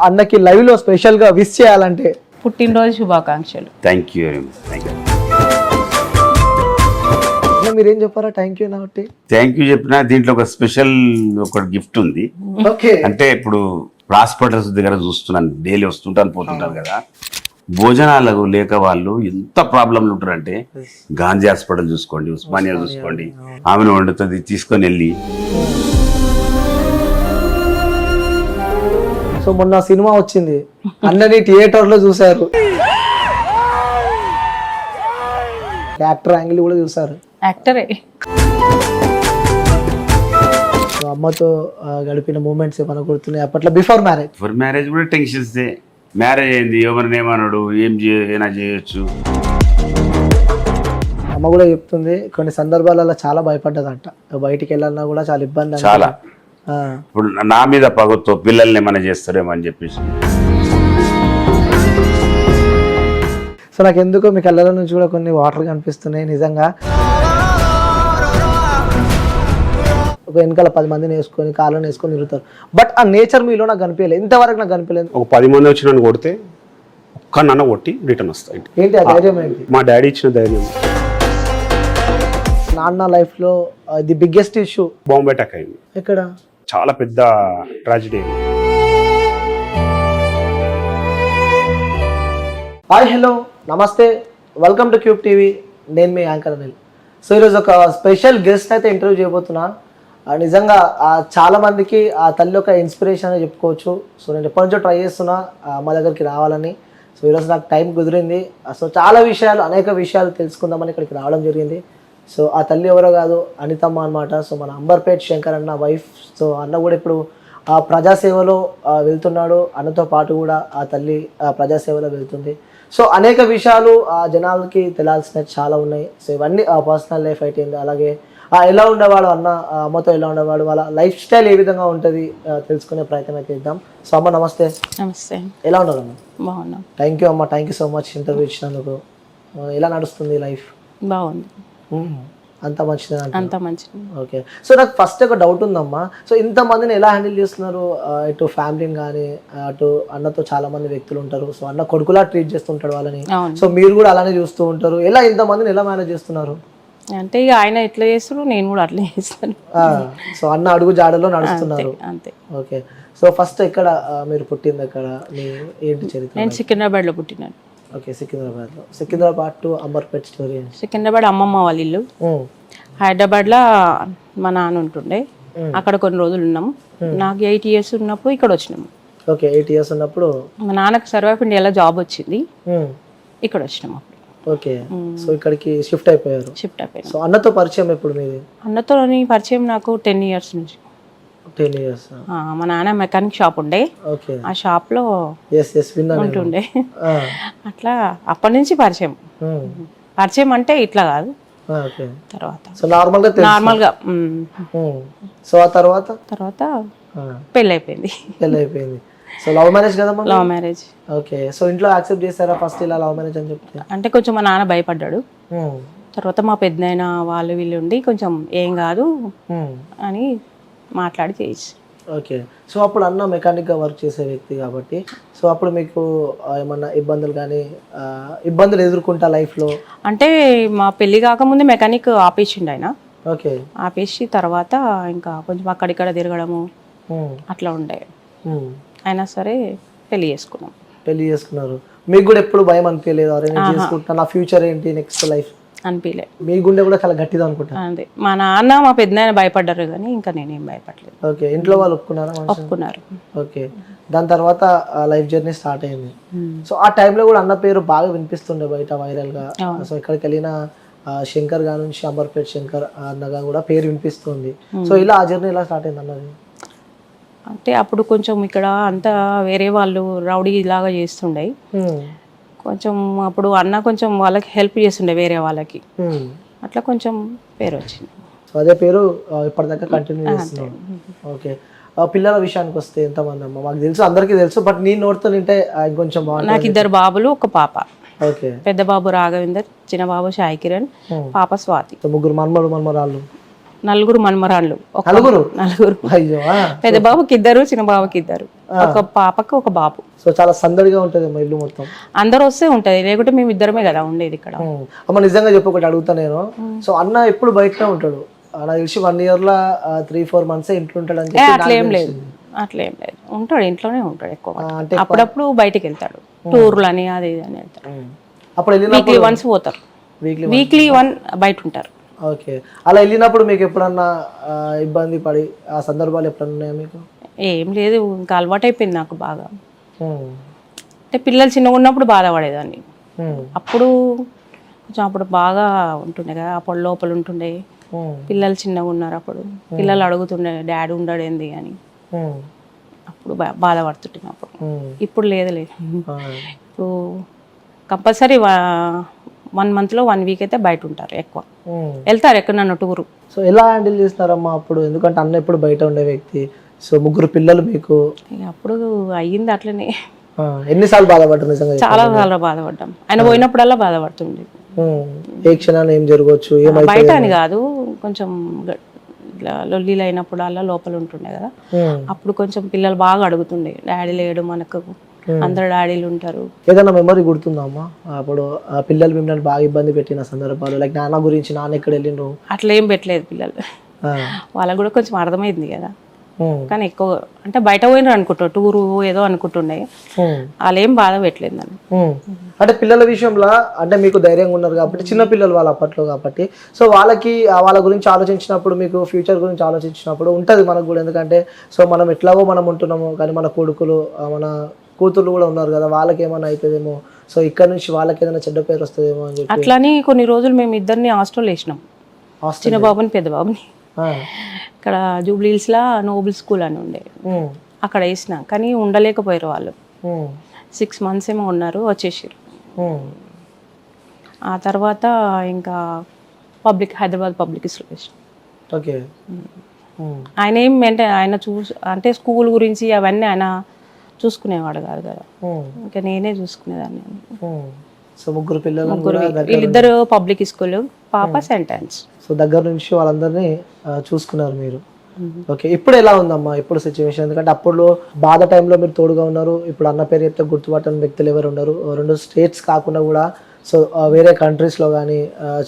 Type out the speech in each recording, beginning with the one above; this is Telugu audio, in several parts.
అన్నకి లైవ్ లో స్పెషల్ గా విష్ చేయాలంటే? పుట్టినరోజు శుభాకాంక్షలు. Thank you very much. మీరేం చెప్పారా థ్యాంక్ యూ కాబట్టి? థ్యాంక్ యూ చెప్పినా దీంట్లో ఒక స్పెషల్ ఒక గిఫ్ట్ ఉంది. ఓకే. అంటే ఇప్పుడు హాస్పిటల్స్ దగ్గర చూస్తున్నాను, డైలీ వస్తుంటాను పోతుంటాను కదా, భోజనాలకు లేక వాళ్ళు ఎంత ప్రాబ్లంలు ఉంటారంటే, గాంధీ హాస్పిటల్ చూసుకోండి, ఉస్మానియా చూసుకోండి, ఆమెను వండుతుంది తీసుకొని వెళ్ళి. సో మొన్న సినిమా వచ్చింది, అన్నని థియేటర్ లో చూసారు, యాక్టర్ యాంగిల్ కూడా చూసారు. యాక్టరే. సో అమ్మతో గడిపిన మూమెంట్స్ ఏమైనా గుర్తున్నాయి అప్పట్లో బిఫోర్ మ్యారేజ్? ఫర్ మ్యారేజ్ కూడా టెన్షన్స్, మ్యారేజ్ అయింది ఎవరిని ఏమన్నాడు ఏమైనా చేయొచ్చు. అమ్మ కూడా చెప్తుంది కొన్ని సందర్భాలలో చాలా భయపడ్డదంట, బయటికి వెళ్ళాలన్నా కూడా చాలా ఇబ్బంది అంట. చాలా. ఇప్పుడు నా మీద పగతో పిల్లల్ని ఏమైనా చేస్తారేమో అని చెప్పేసి. సో నాకు ఎందుకో మీ కళ్ళలో నుంచి కూడా కొన్ని వాటర్ కనిపిస్తున్నాయి నిజంగా. ఒక వెనకాల 10 మందిని వేసుకొని కాళ్ళని వేసుకొని తిరుగుతారు, బట్ ఆ నేచర్ మీలో నాకు కనిపించలేదు, ఇంతవరకు నాకు కనిపించలేదు. ఒక 10 మంది వచ్చి నన్ను కొడితే ఒక్క నన్ను కొట్టి రిటర్న్ వస్తాయి. ఏంటి ఆ ధైర్యం ఏంటి? మా డాడీ ఇచ్చిన ధైర్యం. నాన్న లైఫ్ లో the biggest issue Bombay attack అయింది. ఎక్కడ? చాలా పెద్ద ట్రాజడీ అయింది. హాయ్, హలో, నమస్తే, వెల్కమ్ టు క్యూబ్ టీవీ. నేను మీ యాంకర్ అనిల్. సో ఈరోజు ఒక స్పెషల్ గెస్ట్ అయితే ఇంటర్వ్యూ చేయబోతున్నా. నిజంగా చాలా మందికి ఆ తల్లి ఒక ఇన్స్పిరేషన్ అని చెప్పుకోవచ్చు. సో నేను ఎప్పటి నుంచో ట్రై చేస్తున్నా మా దగ్గరికి రావాలని. సో ఈరోజు నాకు టైం కుదిరింది. సో చాలా విషయాలు, అనేక విషయాలు తెలుసుకుందామని ఇక్కడికి రావడం జరిగింది. సో ఆ తల్లి ఎవరో కాదు, అనితమ్మ అనమాట. సో మన అంబర్పేట్ శంకర్ అన్న వైఫ్. సో అన్న కూడా ఇప్పుడు ఆ ప్రజాసేవలో వెళ్తున్నాడు, అన్నతో పాటు కూడా ఆ తల్లి ప్రజాసేవలో వెళ్తుంది. సో అనేక విషయాలు ఆ జనాలకి తెలియాల్సినవి చాలా ఉన్నాయి. సో ఇవన్నీ ఆ పర్సనల్ లైఫ్ అయితే, అలాగే ఎలా ఉండేవాడు అన్న, అమ్మతో ఎలా ఉండేవాడు, వాళ్ళ లైఫ్ స్టైల్ ఏ విధంగా ఉంటుంది తెలుసుకునే ప్రయత్నం అయితే ఇద్దాం. సో అమ్మ నమస్తే. నమస్తే. ఎలా ఉన్నారు అమ్మ? బాగున్నాం. థ్యాంక్ యూ అమ్మ, thank you so much interview ఇచ్చినందుకు. ఎలా నడుస్తుంది లైఫ్? బాగుంది. అంత మంచిది? అంత మంచిది. ఓకే. సో నాకు ఫస్ట్ ఒక డౌట్ ఉందమ్మా. సో ఇంతమందిని ఎలా హ్యాండిల్ చేస్తున్నారు? ఇటు ఫ్యామిలీని కానీ, అటు అన్నతో చాలా మంది వ్యక్తులు ఉంటారు. సో అన్న కొడుకులా ట్రీట్ చేస్తుంటాడు వాళ్ళని. సో మీరు కూడా అలానే చూస్తూ ఉంటారు. ఎలా ఇంతమందిని ఎలా మేనేజ్ చేస్తున్నారు? అంటే ఇక ఆయన ఎట్లా చేస్తారు, నేను కూడా అట్లా చేస్తాను. సో అన్న అడుగు జాడలో నడుస్తున్నారు. అంతే. ఓకే. సో ఫస్ట్ ఎక్కడ మీరు పుట్టింది? ఎక్కడ మీ ఏంటి చరిత్ర? నేను సికింద్రాబాద్ లో పుట్టినాను. ఓకే, సికింద్రాబాద్ లో. Secunderabad to Amberpet story. సికింద్రాబాద్ అమ్మమ్మ వాళ్ళ ఇల్లు, హైదరాబాద్ లో మా నాన్న ఉంటుండే, అక్కడ కొన్ని రోజులు ఉన్నాము. నాకు 8 years ఉన్నప్పుడు ఇక్కడ వచ్చినాము. ఓకే, 8 years ఉన్నప్పుడు మా నాన్నకు సర్వ్ ఆఫ్ ఇండియాలో జాబ్ వచ్చింది, ఇక్కడ వచ్చినాము అప్పుడు. ఓకే. సో ఇక్కడికి షిఫ్ట్ అయిపోయారు. షిఫ్ట్ అయిపోయాను. సో అన్నతో పరిచయం ఎప్పుడు మీది? అన్నతో పరిచయం నాకు 10 years నుంచి. 10 years. మా నాన్న మెకానిక్ షాప్ ఉండే, ఓకే, ఆ షాప్ లో ఉంటుండే. అట్లా అప్పటి నుంచి పరిచయం. పరిచయం అంటే ఇట్లా కాదు, తర్వాత సో నార్మల్ గా. సో ఆ తర్వాత పెళ్ళి అయిపోయింది. సో లవ్ మ్యారేజ్ కదమ్మా? Love marriage. ఓకే. సో ఇంట్లో యాక్సెప్ట్ చేస్తారా ఫస్ట్ ఇలా లవ్ మ్యారేజ్ అని చెప్తే? అంటే కొంచెం మా నాన్న భయపడ్డాడు. తర్వాత మా పెద్దనాయన వాళ్ళు వీళ్ళు ఉండి కొంచెం ఏం కాదు అని మాట్లాడి చేసి. ఓకే. సో అప్పుడు అన్న మెకానిక్గా వర్క్ చేసే వ్యక్తి కాబట్టి, సో అప్పుడు మీకు ఏమన్నా ఇబ్బందులు కానీ, ఇబ్బందులు ఎదుర్కొంటా లైఫ్లో? అంటే మా పెళ్ళి కాకముందే మెకానిక్ ఆపేసిండు ఆయన. ఓకే. ఆపేసి తర్వాత ఇంకా కొంచెం అక్కడిక్కడ తిరగడము అట్లా ఉండే. అయినా సరే పెళ్లి చేసుకున్నారు. మీకు కూడా ఎప్పుడు భయం అనిపించలేదు? అరే నేను చేసుకుంటా, నా ఫ్యూచర్ ఏంటి, నెక్స్ట్ లైఫ్ అనిపించలే? మీ గుండె కూడా చాలా గట్టిగా అనుకుంటా. అంతే. మా నాన్న మా పెద్దనాయన భయపడ్డారు కానీ ఇంకా నేనేం భయపడలేదు. ఓకే. ఇంట్లో వాళ్ళు ఒప్పుకున్నారా? ఒప్పుకున్నారు. ఓకే. దాని తర్వాత లైఫ్ జర్నీ స్టార్ట్ అయింది. సో ఆ టైంలో కూడా అన్న పేరు బాగా వినిపిస్తుండే బయట వైరల్ గా. సో ఎక్కడికి వెళ్ళినా శంకర్ గా నుంచి అంబర్పేట్ శంకర్ అన్నగా కూడా పేరు వినిపిస్తుంది. సో ఇలా ఆ జర్నీ ఎలా స్టార్ట్ అయింది అన్నది? అంటే అప్పుడు కొంచెం ఇక్కడ అంతా వేరే వాళ్ళు రౌడీ ఇలాగా చేస్తుండే, కొంచెం అప్పుడు అన్న కొంచెం వాళ్ళకి హెల్ప్ చేస్తుండే వేరే వాళ్ళకి, అట్లా కొంచెం పేరు వచ్చింది. సో అదే పేరు ఇప్పటిదాకా కంటిన్యూ చేస్తున్నాం. ఓకే. పిల్లల విషయానికి వస్తే ఎంతమంది అమ్మ? మాకు తెలుసు, అందరికీ తెలుసు, బట్ నీ నోటితో వింటే కొంచెం బాగుంటుంది. నాకు 2 బాబులు, 1 పాప. ఓకే. పెద్ద బాబు రాఘవేందర్, చిన్న బాబు సాయి కిరణ్, పాప స్వాతి. 3 మనమరాళ్ళు. నలుగురు మనమరాళ్ళు. నలుగురు? నలుగురు. అయ్యో. పెద్ద బాబుకి 2, చిన్న బాబుకి 2, ఒక పాపకి ఒక బాబు. సో చాలా సందడిగా ఉంటుంది మా ఇల్లు మొత్తం. అందరూ వస్తే ఉంటది, లేకుంటే మేము ఇద్దరమే కదా ఉండేది ఇక్కడ. అమ్మ నిజంగా చెప్పి ఒకటి అడుగుతా నేను. సో అన్న ఎప్పుడు బయటనే ఉంటాడు, నాకు తెలిసి 1 year లో 3-4 months ఇంట్లో ఉంటాడు అని చెప్పి. అట్లా ఏం లేదు, అట్లా ఏం లేదు, ఉంటాడు, ఇంట్లోనే ఉంటాడు ఎక్కువ. అప్పుడప్పుడు బయటికి వెళ్తాడు, టూర్లు అని అది ఇది అని వెళ్తాడు. అప్పుడు వీక్లీ వన్స్ పోతారు, వీక్లీ 1 బయట ఉంటారు. ఓకే. అలా వెళ్ళినప్పుడు మీకు ఎప్పుడన్నా ఇబ్బంది పడి ఆ సందర్భాలు ఎప్పుడన్నా ఉన్నాయా మీకు? ఏం లేదు, ఇంకా అలవాటు అయిపోయింది నాకు బాగా. అంటే పిల్లలు చిన్నగా ఉన్నప్పుడు బాధపడేదాన్ని, అప్పుడు కొంచెం అప్పుడు బాగా ఉంటుండే కదా, అప్పుడు లోపల ఉంటుండే. పిల్లలు చిన్నగా ఉన్నారు అప్పుడు, పిల్లలు అడుగుతుండే డాడీ ఉండడు ఏంది అని, అప్పుడు బాధపడుతుంటే అప్పుడు. ఇప్పుడు లేదులే, ఇప్పుడు కంపల్సరీ 1 monthలో 1 week అయితే బయట ఉంటారు, ఎక్కువ వెళ్తారు ఎక్కడన్నా టూరు. సో ఎలా హ్యాండిల్ చేస్తున్నారమ్మా అప్పుడు? ఎందుకంటే అన్న ఎప్పుడు బయట ఉండే వ్యక్తి, సో 3 పిల్లలు మీకు. అప్పుడు అయ్యింది అట్లనే. ఎన్నిసార్లు బాధపడ్డారు నిజంగా? చాలా బాధపడ్డాం, ఆయన పోయినప్పుడల్లా బాధపడుతుంది. ఏ క్షణాన్ని ఏం జరగవచ్చు, బయట అని కాదు, కొంచెం లొల్లీలు అయినప్పుడు అలా లోపల ఉంటుండే కదా, అప్పుడు కొంచెం పిల్లలు బాగా అడుగుతుండే డాడీ లేడు మనకు, అందరు డాడీలు ఉంటారు. ఏదైనా మెమరీ గుర్తుందా అమ్మా అప్పుడు ఆ పిల్లలు మిమ్మల్ని బాగా ఇబ్బంది పెట్టిన సందర్భాలు? లైక్ నాన్న గురించి, నాన్న ఎక్కడ వెళ్ళిండ్రు? అట్లా ఏం పెట్టలేదు పిల్లలు, వాళ్ళకు కూడా కొంచెం అర్థమైంది కదా. కానీ ఎక్కువ అంటే బయట పోయినారు అనుకుంటారు, టూరు ఏదో అనుకుంటుండే, వాళ్ళు ఏం బాధ పెట్టలేదు నన్ను. అంటే పిల్లల విషయంలో అంటే మీకు ధైర్యంగా ఉన్నారు కాబట్టి, చిన్న పిల్లలు వాళ్ళు అప్పట్లో కాబట్టి, సో వాళ్ళకి వాళ్ళ గురించి ఆలోచించినప్పుడు, మీకు ఫ్యూచర్ గురించి ఆలోచించినప్పుడు ఉంటుంది మనకు కూడా. ఎందుకంటే సో మనం ఎట్లాగో మనం ఉంటున్నాము, కానీ మన కొడుకులు మన కూతుర్లు కూడా ఉన్నారు కదా, వాళ్ళకి ఏమైనా అవుతుందేమో, సో ఇక్కడ నుంచి వాళ్ళకి ఏదైనా చెడ్డ పేరు వస్తుందేమో అని చెప్పి. అట్లని కొన్ని రోజులు మేము ఇద్దరిని హాస్టల్ వేసినాం, చిన్న బాబుని పెద్ద బాబుని. ఇక్కడ జూబ్లీహిల్స్లో నోబుల్ స్కూల్ అని ఉండే, అక్కడ వేసిన, కానీ ఉండలేకపోయారు వాళ్ళు. 6 months ఏమో ఉన్నారు, వచ్చేసారు. ఆ తర్వాత ఇంకా హైదరాబాద్ పబ్లిక్ స్కూల్ వేసిన. ఓకే. ఆయన ఏం అంటే ఆయన అంటే స్కూల్ గురించి అవన్నీ ఆయన చూసుకునేవాడు కాదు కదా, ఇంకా నేనే చూసుకునేదాన్ని. సో 3 పిల్లలు, వీళ్ళిద్దరు పబ్లిక్ స్కూల్, పాప సెంటెన్స్. సో దగ్గర నుంచి వాళ్ళందరినీ చూసుకున్నారు మీరు. ఓకే. ఇప్పుడు ఎలా ఉందమ్మా ఇప్పుడు సిచ్యువేషన్? ఎందుకంటే అప్పుడు బాధ టైంలో మీరు తోడుగా ఉన్నారు, ఇప్పుడు అన్న పేరు చెప్తే గుర్తుపట్టని వ్యక్తులు ఎవరు ఉన్నారు? 2 states కాకుండా కూడా సో వేరే కంట్రీస్లో కానీ,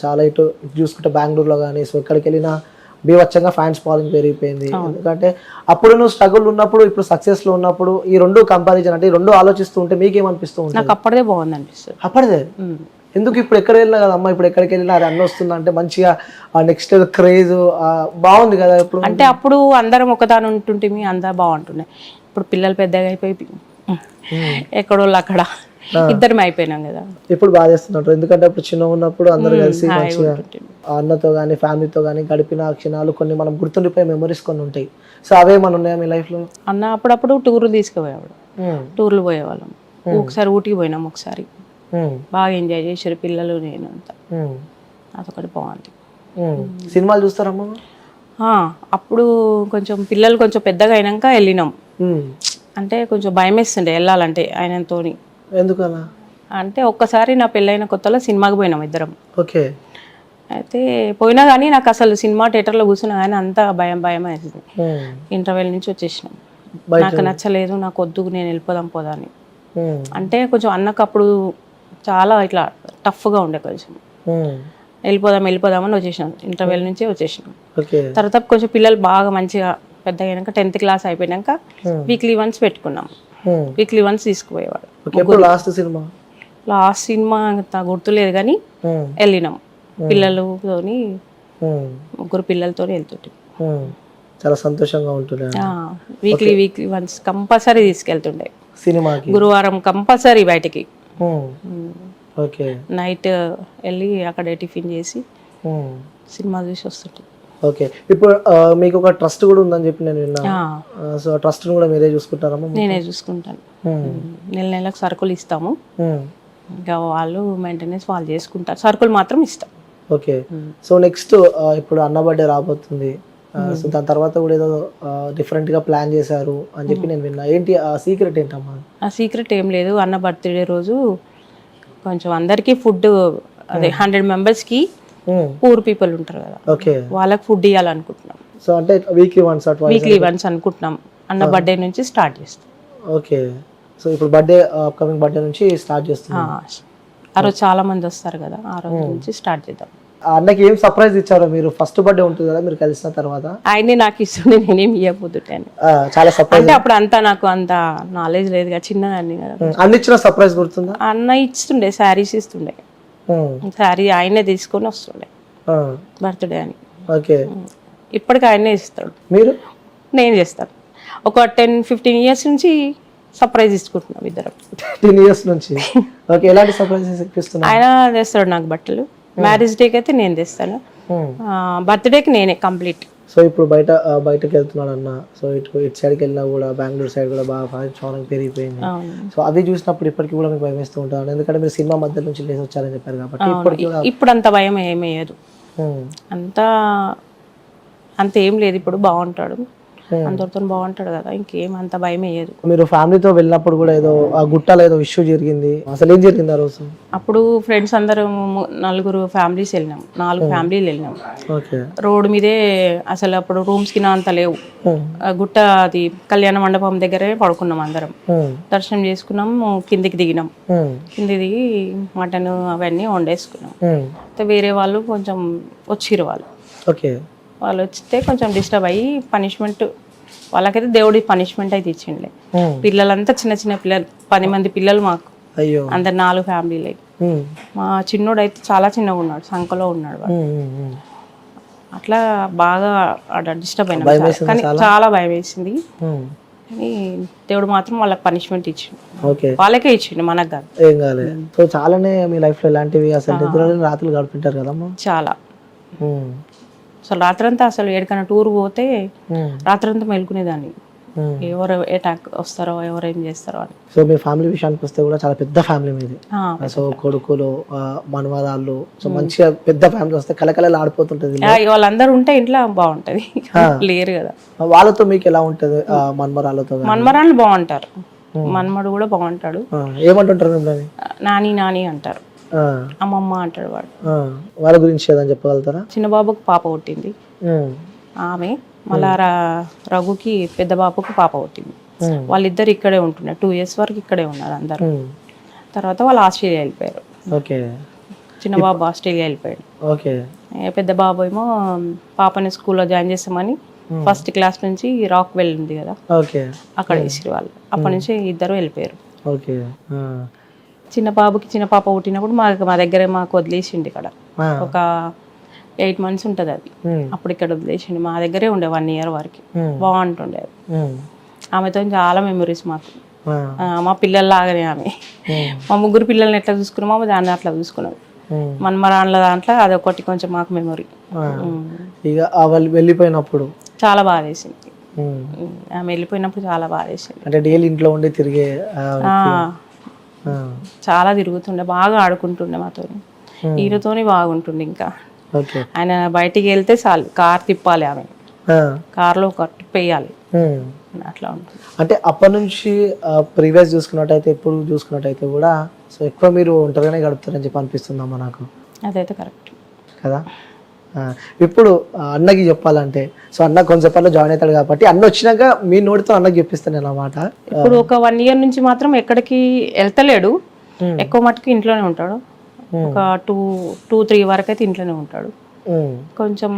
చాలా ఇటు చూసుకుంటే బెంగళూరులో కానీ, సో ఎక్కడికి వెళ్ళినా బీవచ్చంగా ఫ్యాన్స్ ఫాలోయింగ్ పెరిగిపోయింది. ఎందుకంటే అప్పుడు నువ్వు స్ట్రగుల్ ఉన్నప్పుడు, ఇప్పుడు సక్సెస్ లో ఉన్నప్పుడు, ఈ 2 కంపారిజన్ అంటే ఈ 2 ఆలోచిస్తూ ఉంటే మీకేమనిపిస్తూ ఉంటుంది? నాకు అప్పటిదే బాగుంది అనిపిస్తుంది. అప్పటిదే ఎందుకు? ఇప్పుడు ఎక్కడ వెళ్ళినా కదా అమ్మ, ఇప్పుడు ఎక్కడికి వెళ్ళినా అది అన్న వస్తుంది అంటే మంచిగా నెక్స్ట్ క్రేజ్ బాగుంది కదా ఇప్పుడు. అంటే అప్పుడు అందరం ఒకదాని ఉంటుంటే అందరు బాగుంటుండే, ఇప్పుడు పిల్లలు పెద్దగా అయిపోయి ఎక్కడోళ్ళు అక్కడ ఇద్దరం అయిపోయినాం కదా. ఇప్పుడు బాగా చేస్తున్నట్టు, ఎందుకంటే అప్పుడు చిన్న ఉన్నప్పుడు అందరు కలిసి మంచిగా అన్నతో కానీ ఫ్యామిలీతో కానీ గడిపిన క్షణాలు కొన్ని మనం గుర్తుండిపోయే మెమరీస్ కొన్ని ఉంటాయి. సో అవే మన ఉన్నాయా మీ లైఫ్ లో? అన్న అప్పుడప్పుడు టూర్లు తీసుకుపోయేవాడు, టూర్లు పోయేవాళ్ళం. ఒకసారి ఊటీకి పోయినాం, ఒకసారి బాగా ఎంజాయ్ చేశారు పిల్లలు, నేను అంతా. అదొకటి బాగుంది. సినిమాలు చూస్తారమ్మా? అప్పుడు కొంచెం పిల్లలు కొంచెం పెద్దగా అయినాక వెళ్ళినాం. అంటే కొంచెం భయం వేస్తుండే వెళ్ళాలంటే ఆయనతోని. ఎందుకలా? అంటే ఒక్కసారి నా పెళ్ళైన కొత్తలో సినిమాకి పోయినాం ఇద్దరం. ఓకే. అయితే పోయినా కానీ నాకు అసలు సినిమా థియేటర్లో కూర్చున్నా కానీ అంతా భయం వేసింది. ఇంటర్వెల్ నుంచి వచ్చేసినాం, నాకు నచ్చలేదు, నాకు వద్దు, నేను వెళ్ళిపోదాం పోదాని. అంటే కొంచెం అన్నకు అప్పుడు చాలా ఇట్లా టఫ్గా ఉండే, కొంచెం వెళ్ళిపోదాం అని వచ్చేసినాం, ఇంటర్వెల్ నుంచి వచ్చేసినాం. తర్వాత కొంచెం పిల్లలు బాగా మంచిగా పెద్ద అయినాక 10th class అయిపోయినాక వీక్లీ వన్స్ పెట్టుకున్నాం, వీక్లీ వన్స్ తీసుకుపోయేవాడు. లాస్ట్ సినిమా అంత గుర్తులేదు కానీ వెళ్ళినాం పిల్లలతోని, 3 పిల్లలతో వెళ్తుంటే చాలా సంతోషంగా ఉంటుండే. వీక్లీ వన్స్ కంపల్సరీ తీసుకెళ్తుండే సినిమాకి, గురువారం కంపల్సరీ బయటికి. ఓకే. నైట్ వెళ్ళి అక్కడ టిఫిన్ చేసి సినిమా చూసి వస్తుంటే. ఓకే. ఇప్పుడు మీకు ఒక ట్రస్ట్ కూడా ఉందని చెప్పి నేను విన్నా. సో ట్రస్ట్ కూడా మీరే చూసుకుంటారమ్మా? నేనే చూసుకుంటాను. నెలకు సరుకులు ఇస్తాము, ఇంకా వాళ్ళు మెయింటెనెన్స్ వాళ్ళు చేసుకుంటారు, సరుకులు మాత్రం ఇస్తాం. ఓకే. సో నెక్స్ట్ ఇప్పుడు అన్న బర్త్డే రాబోతుంది, సో దాని తర్వాత కూడా ఏదో డిఫరెంట్ గా ప్లాన్ చేశారు అని చెప్పి నేను విన్నా. ఏంటి ఆ సీక్రెట్ ఏంటమ్మా? ఆ సీక్రెట్ ఏం లేదు, అన్న బర్త్డే రోజు కొంచెం అందరికీ ఫుడ్, అదే 100 members కి పూర్ పీపుల్ ఉంటారు కదా, ఓకే. వాళ్ళకి ఫుడ్ ఇవ్వాలనుకుంటున్నాం. సో అంటే వీక్లీ వన్స్ అట్లా. వీక్లీ వన్స్ అనుకుంటున్నాం. అన్న బర్త్డే నుంచి స్టార్ట్ చేస్తాం. ఓకే. సో ఇప్పుడు బర్త్డే అప్కమింగ్ బర్త్డే నుంచి స్టార్ట్ చేస్తున్నాం. ఆ రోజు చాలా మంది వస్తారు కదా, ఆ రోజు నుంచి స్టార్ట్ చేద్దాం. ఆ అన్నకి ఏం సర్ప్రైజ్ ఇచ్చారో మీరు? ఫస్ట్ బర్త్డే ఉంటుంది కదా మీరు కలిసిన తర్వాత. ఆయనే నాకు ఇస్తుండే, నేనేం ఇవ్వబోతుంటాను. చాలా సర్ప్రైజ్. అంటే అప్పుడు అంతా నాకు అంత నాలెడ్జ్ లేదు కదా, చిన్నదాన్ని కదా. అన్ని ఇచ్చిన సర్ప్రైజ్ గుర్తుందా? అన్న ఇస్తుండే, శారీస్ ఇస్తుండే. శారీ ఆయనే తీసుకొని వస్తుండే బర్త్డే అని. ఓకే. ఇప్పటికి ఆయనే ఇస్తాడు. మీరు? నేను చేస్తాను. ఒక 10-15 ఇయర్స్ నుంచి సర్ప్రైజ్ ఇచ్చుకుంటున్నాం ఇద్దరం. 10 ఇయర్స్ నుంచి. ఓకే. ఎలాంటి సర్ప్రైజ్ ఇస్తున్నారు? ఆయన తెస్తాడు నాకు బట్టలు. మ్యారేజ్ డేకి అయితే నేను తెస్తాను, బర్త్డేకి నేనే కంప్లీట్. సో ఇప్పుడు బయటకు వెళ్తున్నాడు అన్న. సో ఇటు సైడ్కి వెళ్ళినా కూడా బెంగళూరు సైడ్ కూడా బాగా చాలా పెరిగిపోయింది. సో అది చూసినప్పుడు ఇప్పటికి కూడా మీకు భయం వేస్తూ ఉంటారు, ఎందుకంటే మీరు సినిమా మధ్య నుంచి లేసి వచ్చారని చెప్పారు కాబట్టి. ఇప్పటికి కూడా ఇప్పుడు అంత భయం ఏమయ్యేది, అంత ఏం లేదు. ఇప్పుడు బాగుంటాడు, అందరితో బాగుంటాడు కదా, ఇంకేం అంత భయం వేయదు. మీరు ఫ్యామిలీతో వెళ్ళినప్పుడు కూడా ఏదో ఆ గుట్టలో ఏదో ఇష్యూ జరిగింది, అసలు ఏం జరిగింది ఆ రోజు? అప్పుడు ఫ్రెండ్స్ అందరం 4 ఫ్యామిలీస్ వెళ్ళినాం, 4 ఫ్యామిలీలు వెళ్ళినాం. ఓకే. రోడ్ మీదే అసలు అప్పుడు రూమ్స్ కి అంత లేవు. గుట్ట అది కళ్యాణ మండపం దగ్గరే పడుకున్నాం అందరం. దర్శనం చేసుకున్నాం, కిందికి దిగినాం. కింది దిగి మటన్ అవన్నీ వండేసుకున్నాం. వేరే వాళ్ళు కొంచెం వచ్చిర్రు వాళ్ళు. ఓకే. వాళ్ళు వచ్చితే కొంచెం డిస్టర్బ్ అయ్యి పనిష్మెంట్, వాళ్ళకైతే దేవుడి పనిష్మెంట్ అయితే ఇచ్చిండే. పిల్లలంతా చిన్న చిన్న పిల్లలు, 10 మంది పిల్లలు మాకు. అయ్యో. అందరు 4 ఫ్యామిలీలు. మా చిన్నోడు అయితే చాలా చిన్నగా ఉన్నాడు, సంఖలో ఉన్నాడు వాడు. అట్లా బాగా డిస్టర్బ్ అయినా, కానీ చాలా భయం వేసింది. కానీ దేవుడు మాత్రం వాళ్ళకి పనిష్మెంట్ ఇచ్చిండు. వాళ్ళకే ఇచ్చిండు, మనకు కాదు. ఏం కాలేదు. సో చాలానే మీ లైఫ్ లో ఇలాంటివి అసలు నిద్రలేని రాత్రులు గడుపుంటారు కదమ్మా? చాలా. అసలు రాత్రంతా అసలు ఎక్కడికైనా టూర్ పోతే రాత్రంతా మెలుకునేదాన్ని, ఎవరు అటాక్ వస్తారో ఎవరు ఏం చేస్తారో అని. సో మీ ఫ్యామిలీ విషయానికి వస్తే కూడా చాలా పెద్ద ఫ్యామిలీ మీది. సో కొడుకులు, మనవరాళ్ళు, సో మంచిగా పెద్ద ఫ్యామిలీ వస్తే కలకలలు ఆడిపోతుంటది. వాళ్ళందరూ ఉంటే ఇంట్లో బాగుంటది, లేరు కదా. వాళ్ళతో మీకు ఎలా ఉంటది? మనమరాళ్ళతో? మనమరాళ్ళు బాగుంటారు, మనమడు కూడా బాగుంటాడు. ఏమంటుంటారు మిమ్మల్ని? నాని నాని అంటారు, అమ్మమ్మ అంటాడు వాడు. వాళ్ళ గురించి ఏదని చెప్పగలుగుతారా? చిన్న బాబుకి పాప పుట్టింది ఆమె, మళ్ళా రఘుకి పెద్ద బాబుకి పాప పుట్టింది. వాళ్ళిద్దరు ఇక్కడే ఉంటున్నారు, 2 years వరకు ఇక్కడే ఉన్నారు అందరు. తర్వాత వాళ్ళు ఆస్ట్రేలియా వెళ్ళిపోయారు. ఓకే. చిన్న బాబు ఆస్ట్రేలియా వెళ్ళిపోయాడు. ఓకే. పెద్ద బాబు ఏమో పాపని స్కూల్లో జాయిన్ చేస్తామని ఫస్ట్ క్లాస్ నుంచి రాక్ వెల్ ఉంది కదా, అక్కడ వేసిరు వాళ్ళు. అప్పటి నుంచి ఇద్దరు వెళ్ళిపోయారు. ఓకే. చిన్న బాబుకి చిన్న పాప పుట్టినప్పుడు మా దగ్గర మాకు వదిలేసిండి ఇక్కడ. ఒక 8 months ఉంటుంది అది. అప్పుడు ఇక్కడ వదిలేసిండి, మా దగ్గరే ఉండే 1 year వరకు. బాగుంటుండే అది. ఆమెతో చాలా మెమరీస్ మాకు. మా పిల్లల్లాగానే ఆమె. మా 3 పిల్లల్ని ఎట్లా చూసుకున్నామో దాన్ని అట్లా చూసుకున్నాం. మనమరాళ్ళ దాంట్లో అదొకటి కొంచెం మాకు మెమరీ. ఇక వెళ్ళిపోయినప్పుడు చాలా బాధ వేసింది. ఆమె వెళ్ళిపోయినప్పుడు చాలా బాధ వేసింది. అంటే డైలీ ఇంట్లో ఉండి తిరిగే, చాలా తిరుగుతుండే, బాగా ఆడుకుంటుండే మాతో. ఈయనతోనే బాగుంటుండే. ఇంకా ఆయన బయటికి వెళ్తే చాలు కార్ తిప్పాలి, ఆమె కార్లో ఒక ట్రిప్ వేయాలి, అట్లా ఉంటుంది. అంటే అప్పటి నుంచి ప్రీవియస్ చూసుకున్నట్టయితే, ఇప్పుడు చూసుకున్నట్టయితే కూడా సో ఎక్కువ మీరు ఒంటరిగానే గడుపుతారని చెప్పి అనిపిస్తుందమ్మా నాకు. అదైతే కరెక్ట్ కదా. ఇప్పుడు అన్నకి చెప్పాలంటే, సో అన్న కొంచెంసేపట్లో జాయిన్ అవుతాడు కాబట్టి అన్న వచ్చినాక మీ నోటితో అన్నకి చెప్పిస్తాను అన్నమాట. ఇప్పుడు ఒక 1 year నుంచి మాత్రం ఎక్కడికి వెళ్తలేడు, ఎక్కువ మటుకు ఇంట్లోనే ఉంటాడు. ఒక 2-3 వరకు అయితే ఇంట్లోనే ఉంటాడు. కొంచెం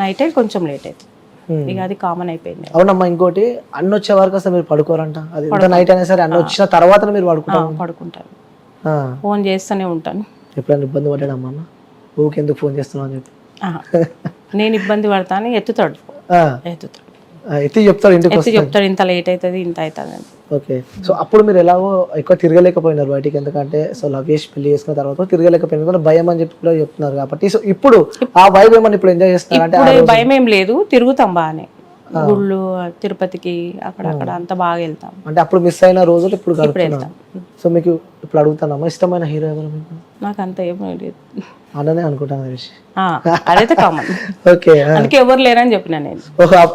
నైట్ అయితే కొంచెం లేట్ అవుతుంది, ఇక అది కామన్ అయిపోయింది. అవునమ్మా. ఇంకోటి, అన్న వచ్చే వరకు అసలు మీరు పడుకోరంట, అది నైట్ అయినా సరే అన్న వచ్చిన తర్వాత మీరు పడుకుంటారు. ఫోన్ చేస్తూనే ఉంటాను. ఎప్పుడైనా ఇబ్బంది పడ్డాడమ్మా అన్న? ఊకెందుకు ఫోన్ చేస్తున్నావు అని చెప్పి? నేను ఇబ్బంది పడతాను, ఎత్తుతాడు, ఎత్తి చెప్తాడు, ఇంటికి చెప్తాడు ఇంత లేట్ అవుతుంది, ఇంత అవుతుంది. ఓకే. సో అప్పుడు మీరు ఎలాగో ఎక్కువ తిరగలేకపోయినారు బయటికి, ఎందుకంటే సో లవ్యేష్ పెళ్లి చేసుకున్న తర్వాత తిరగలేకపోయినారు, భయం అని చెప్పి కూడా చెప్తున్నారు కాబట్టి. సో ఇప్పుడు ఆ వైబ్ ఏమని ఇప్పుడు ఎంజాయ్ చేస్తున్నారు అంటే? భయం ఏం లేదు, తిరుగుతాం బాగానే, గుళ్ళు, తిరుపతికి అక్కడ అంతా బాగా వెళ్తాం. అంటే అప్పుడు మిస్ అయిన రోజులు ఇప్పుడు వెళ్తాం. సో మీకు ఇప్పుడు అడుగుతానమ్మా, ఇష్టమైన హీరో ఎవరు మీకు? నాకు అంత ఏమీ లేదు, అన్ననే అనుకుంటాను. అదైతే కామన్. ఓకే. అందుకే ఎవరు లేరని చెప్పిన నేను.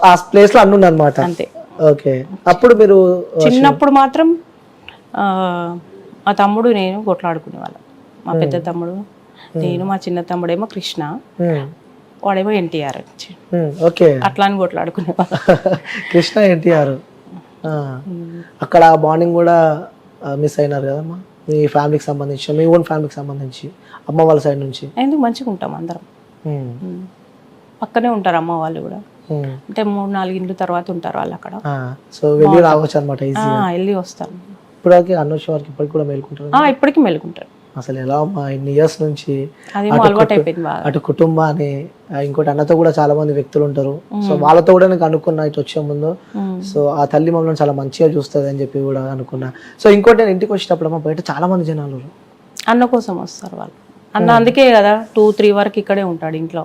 ఆ ప్లేస్ లో అన్నుంది అనమాట. అంతే. ఓకే. అప్పుడు మీరు చిన్నప్పుడు మాత్రం మా తమ్ముడు నేను కొట్లాడుకునే వాళ్ళం. మా పెద్ద తమ్ముడు నేను మా చిన్న తమ్ముడేమో కృష్ణ, వాడేమో ఎన్టీఆర్. ఓకే. అట్లా అని కొట్లాడుకునేవాళ్ళు. కృష్ణ ఎన్టీఆర్. అక్కడ బాండింగ్ కూడా మిస్ అయినారు కదమ్మా మీ ఫ్యామిలీకి సంబంధించి, మీ ఓన్ ఫ్యామిలీకి సంబంధించి, అమ్మ వాళ్ళ సైడ్ నుంచి? ఎందుకు మంచిగా ఉంటాం అందరం, పక్కనే ఉంటారు అమ్మ వాళ్ళు కూడా. అంటే 3-4 ఇండ్లు తర్వాత ఉంటారు వాళ్ళు అక్కడ. సో వెళ్ళి రావచ్చు అనమాట ఈజీగా. వెళ్ళి వస్తారు. ఇప్పటికీ అన్నోష్ వారికి ఇప్పటికి కూడా మేలుకుంటారు? ఇప్పటికీ మెలుకుంటారు. అసలు ఎలా అమ్మా ఇన్ని ఇయర్స్ నుంచి అదేమో అలవాటు అయిపోయింది బాగా. అటు కుటుంబాన్ని, ఇంకోటి అన్నతో కూడా చాలా మంది వ్యక్తులు ఉంటారు. సో వాళ్ళతో కూడా నేను అనుకున్నా ఇటు వచ్చే ముందు, సో ఆ తల్లి మమ్మల్ని చాలా మంచిగా చూస్తుంది అని చెప్పి కూడా అనుకున్నా. సో ఇంకోటి నేను ఇంటికి వచ్చేటప్పుడు అమ్మ బయట చాలా మంది జనాలు అన్న కోసం వస్తారు వాళ్ళు. అన్న అందుకే కదా 2-3 వరకు ఇక్కడే ఉంటాడు ఇంట్లో.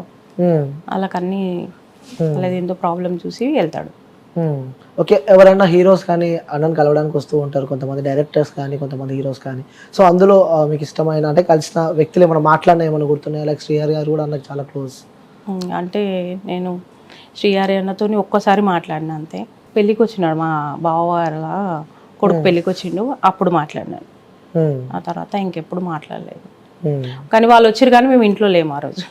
వాళ్ళకన్నీ వాళ్ళది ఏందో ప్రాబ్లం చూసి వెళ్తాడు. ఓకే. ఎవరైనా హీరోస్ కానీ అన్నను కలవడానికి వస్తూ ఉంటారు, కొంతమంది డైరెక్టర్స్ కానీ, కొంతమంది హీరోస్ కానీ. సో అందులో మీకు ఇష్టమైన అంటే కలిసిన వ్యక్తులు ఏమైనా మాట్లాడినా ఏమైనా గుర్తున్నాయి? లైక్ శ్రీహరి గారు కూడా అన్నకు చాలా క్లోజ్. అంటే నేను శ్రీహరి అన్నతో ఒక్కసారి మాట్లాడిన అంతే. పెళ్ళికి వచ్చినాడు మా బావగారు కొడుకు, పెళ్ళికి వచ్చిండు, అప్పుడు మాట్లాడినాను. ఆ తర్వాత ఇంకెప్పుడు మాట్లాడలేదు. కానీ వాళ్ళు వచ్చారు కానీ మేము ఇంట్లో లేము ఆ రోజు.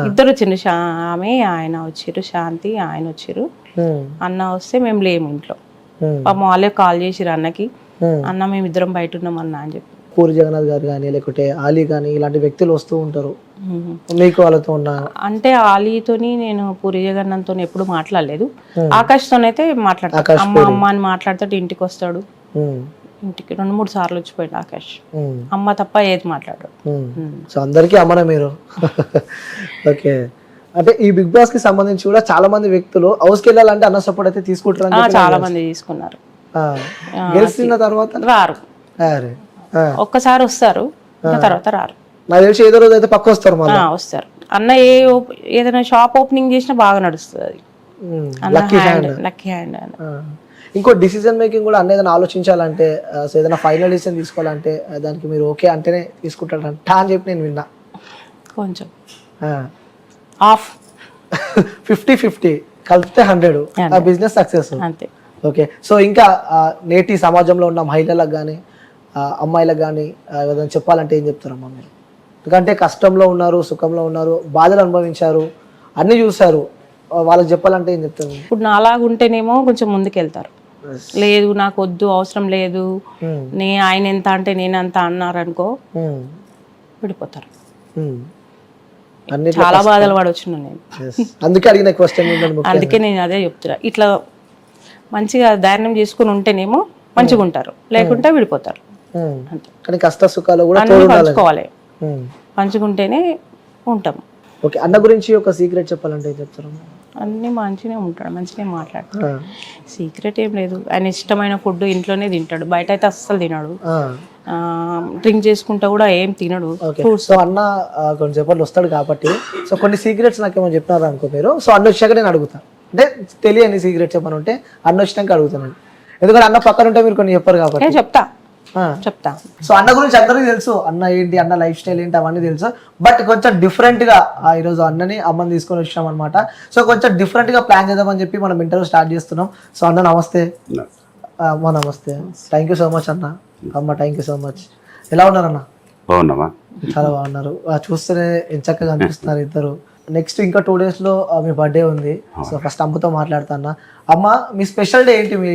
ఇద్దరు వచ్చిండు, ఆమె ఆయన వచ్చిర్రు, శాంతి ఆయన వచ్చిర్రు. అన్న వస్తే మేము లేము ఇంట్లో. పాపం వాళ్ళే కాల్ చేసిరు అన్నకి, అన్న మేము ఇద్దరం బయట ఉన్నాం అన్న అని చెప్పి. పూరి జగన్నాథ్ గారు కానీ లేకుంటే ఆలీ కానీ ఇలాంటి వ్యక్తులు వస్తూ ఉంటారు మీకు వాళ్ళతో ఉన్న? అంటే ఆలీతోని నేను పూరి జగన్నాథ్తో ఎప్పుడు మాట్లాడలేదు. ఆకాష్తోనైతే మాట్లాడతాను. అమ్మ అని మాట్లాడుతాడు, ఇంటికి వస్తాడు. ఇంటికి 2-3 సార్లు వచ్చిపోయాడు ఆకాష్. అమ్మ తప్ప ఏది మాట్లాడాడు. సో అందరికీ అమ్మనే మీరు. ఓకే. అంటే ఈ బిగ్ బాస్ కి సంబంధించి కూడా చాలా మంది వ్యక్తులు హౌస్ కి వెళ్ళాలంటే అన్న సపోర్ట్ అయితే తీసుకుంటారు. చాలా మంది తీసుకున్నారు. గెలిచిన తర్వాత రారు, ఒక్కసారి వస్తారు, తర్వాత రారు. నాకు తెలిసి ఏదో రోజు అయితే పక్క వస్తారు, వస్తారు. అన్న ఏదైనా షాప్ ఓపెనింగ్ చేసినా బాగా నడుస్తుంది అది. లక్కీ హ్యాండ్ అని. ఇంకో డిసిజన్ మేకింగ్ కూడా అన్న ఏదైనా ఆలోచించాలంటే, సో ఏదైనా ఫైనల్ డిసిజన్ తీసుకోవాలంటే దానికి మీరు ఓకే అంటేనే తీసుకుంటారంట అని చెప్పి నేను విన్నా. కొంచెం ఆఫ్ 50-50 కలిపితే 100 ఆ బిజినెస్ సక్సెస్ అంతే. ఓకే. సో ఇంకా నేటి సమాజంలో ఉన్న మహిళలకు కానీ అమ్మాయిలకు కానీ ఏదైనా చెప్పాలంటే ఏం చెప్తారమ్మా మీరు? ఎందుకంటే కష్టంలో ఉన్నారు, సుఖంలో ఉన్నారు, బాధలు అనుభవించారు, అన్నీ చూసారు, వాళ్ళకి చెప్పాలంటే ఏం చెప్తారు? ఇప్పుడు నాలాగుంటేనేమో కొంచెం ముందుకెళ్తారు. లేదు నాకు వద్దు, అవసరం లేదు, ఆయన ఎంత అంటే నేను అంత అన్నారనుకో విడిపోతారు. చాలా బాధలు పడొచ్చును నేను. అందుకే అడిగిన క్వశ్చన్, అందుకే నేను అదే చెప్తున్నా. ఇట్లా మంచిగా ధైర్యం చేసుకుని ఉంటేనేమో మంచిగా ఉంటారు, లేకుంటే విడిపోతారు. కానీ కష్ట సుఖాలు కూడా పంచుకోవాలి, పంచుకుంటేనే ఉంటాం. ఓకే. అన్న గురించి ఒక సీక్రెట్ చెప్పాలంటే ఏం చెప్తారు? అన్ని మంచిగానే ఉంటాడు, మంచిగానే మాట్లాడతాడు. సీక్రెట్ ఏం లేదు. ఆయన ఇష్టమైన ఫుడ్ ఇంట్లోనే తింటాడు, బయట అయితే అస్సలు తినడు. డ్రింక్ చేసుకుంటా కూడా ఏం తినడు. సో అన్న కొంచెంసేపట్లో వస్తాడు కాబట్టి, సో కొన్ని సీక్రెట్స్ నాకేమో చెప్పినారు అనుకో మీరు. సో అన్న వచ్చాక నేను అడుగుతాను, అంటే తెలియని సీక్రెట్స్ చెప్పని ఉంటే అన్న వచ్చినాక అడుగుతాను. ఎందుకంటే అన్న పక్కన ఉంటే మీరు కొన్ని చెప్పారు కాబట్టి చెప్తా. సో అన్న గురించి అందరికీ తెలుసు, అన్న ఏంటి, అన్న లైఫ్ స్టైల్ ఏంటి, అవన్నీ తెలుసు. బట్ కొంచెం డిఫరెంట్ గా ఈరోజు అన్నని అమ్మని తీసుకొని వచ్చాం అనమాట. సో కొంచెం డిఫరెంట్ గా ప్లాన్ చేద్దామని చెప్పి మనం ఇంటర్వ్యూ స్టార్ట్ చేస్తున్నాం. సో అన్న నమస్తే. అమ్మ నమస్తే. థ్యాంక్ యూ సో మచ్ అన్న. అమ్మ థ్యాంక్ యూ సో మచ్. ఎలా ఉన్నారు అన్న? బాగున్నావా? చాలా బాగున్నారు. చూస్తేనే చక్కగా అనిపిస్తున్నారు ఇద్దరు. నెక్స్ట్ ఇంకా 2 days లో మీ బర్త్డే ఉంది. సో ఫస్ట్ అమ్మతో మాట్లాడుతున్నా. అమ్మ మీ స్పెషల్ డే ఏంటి? మీ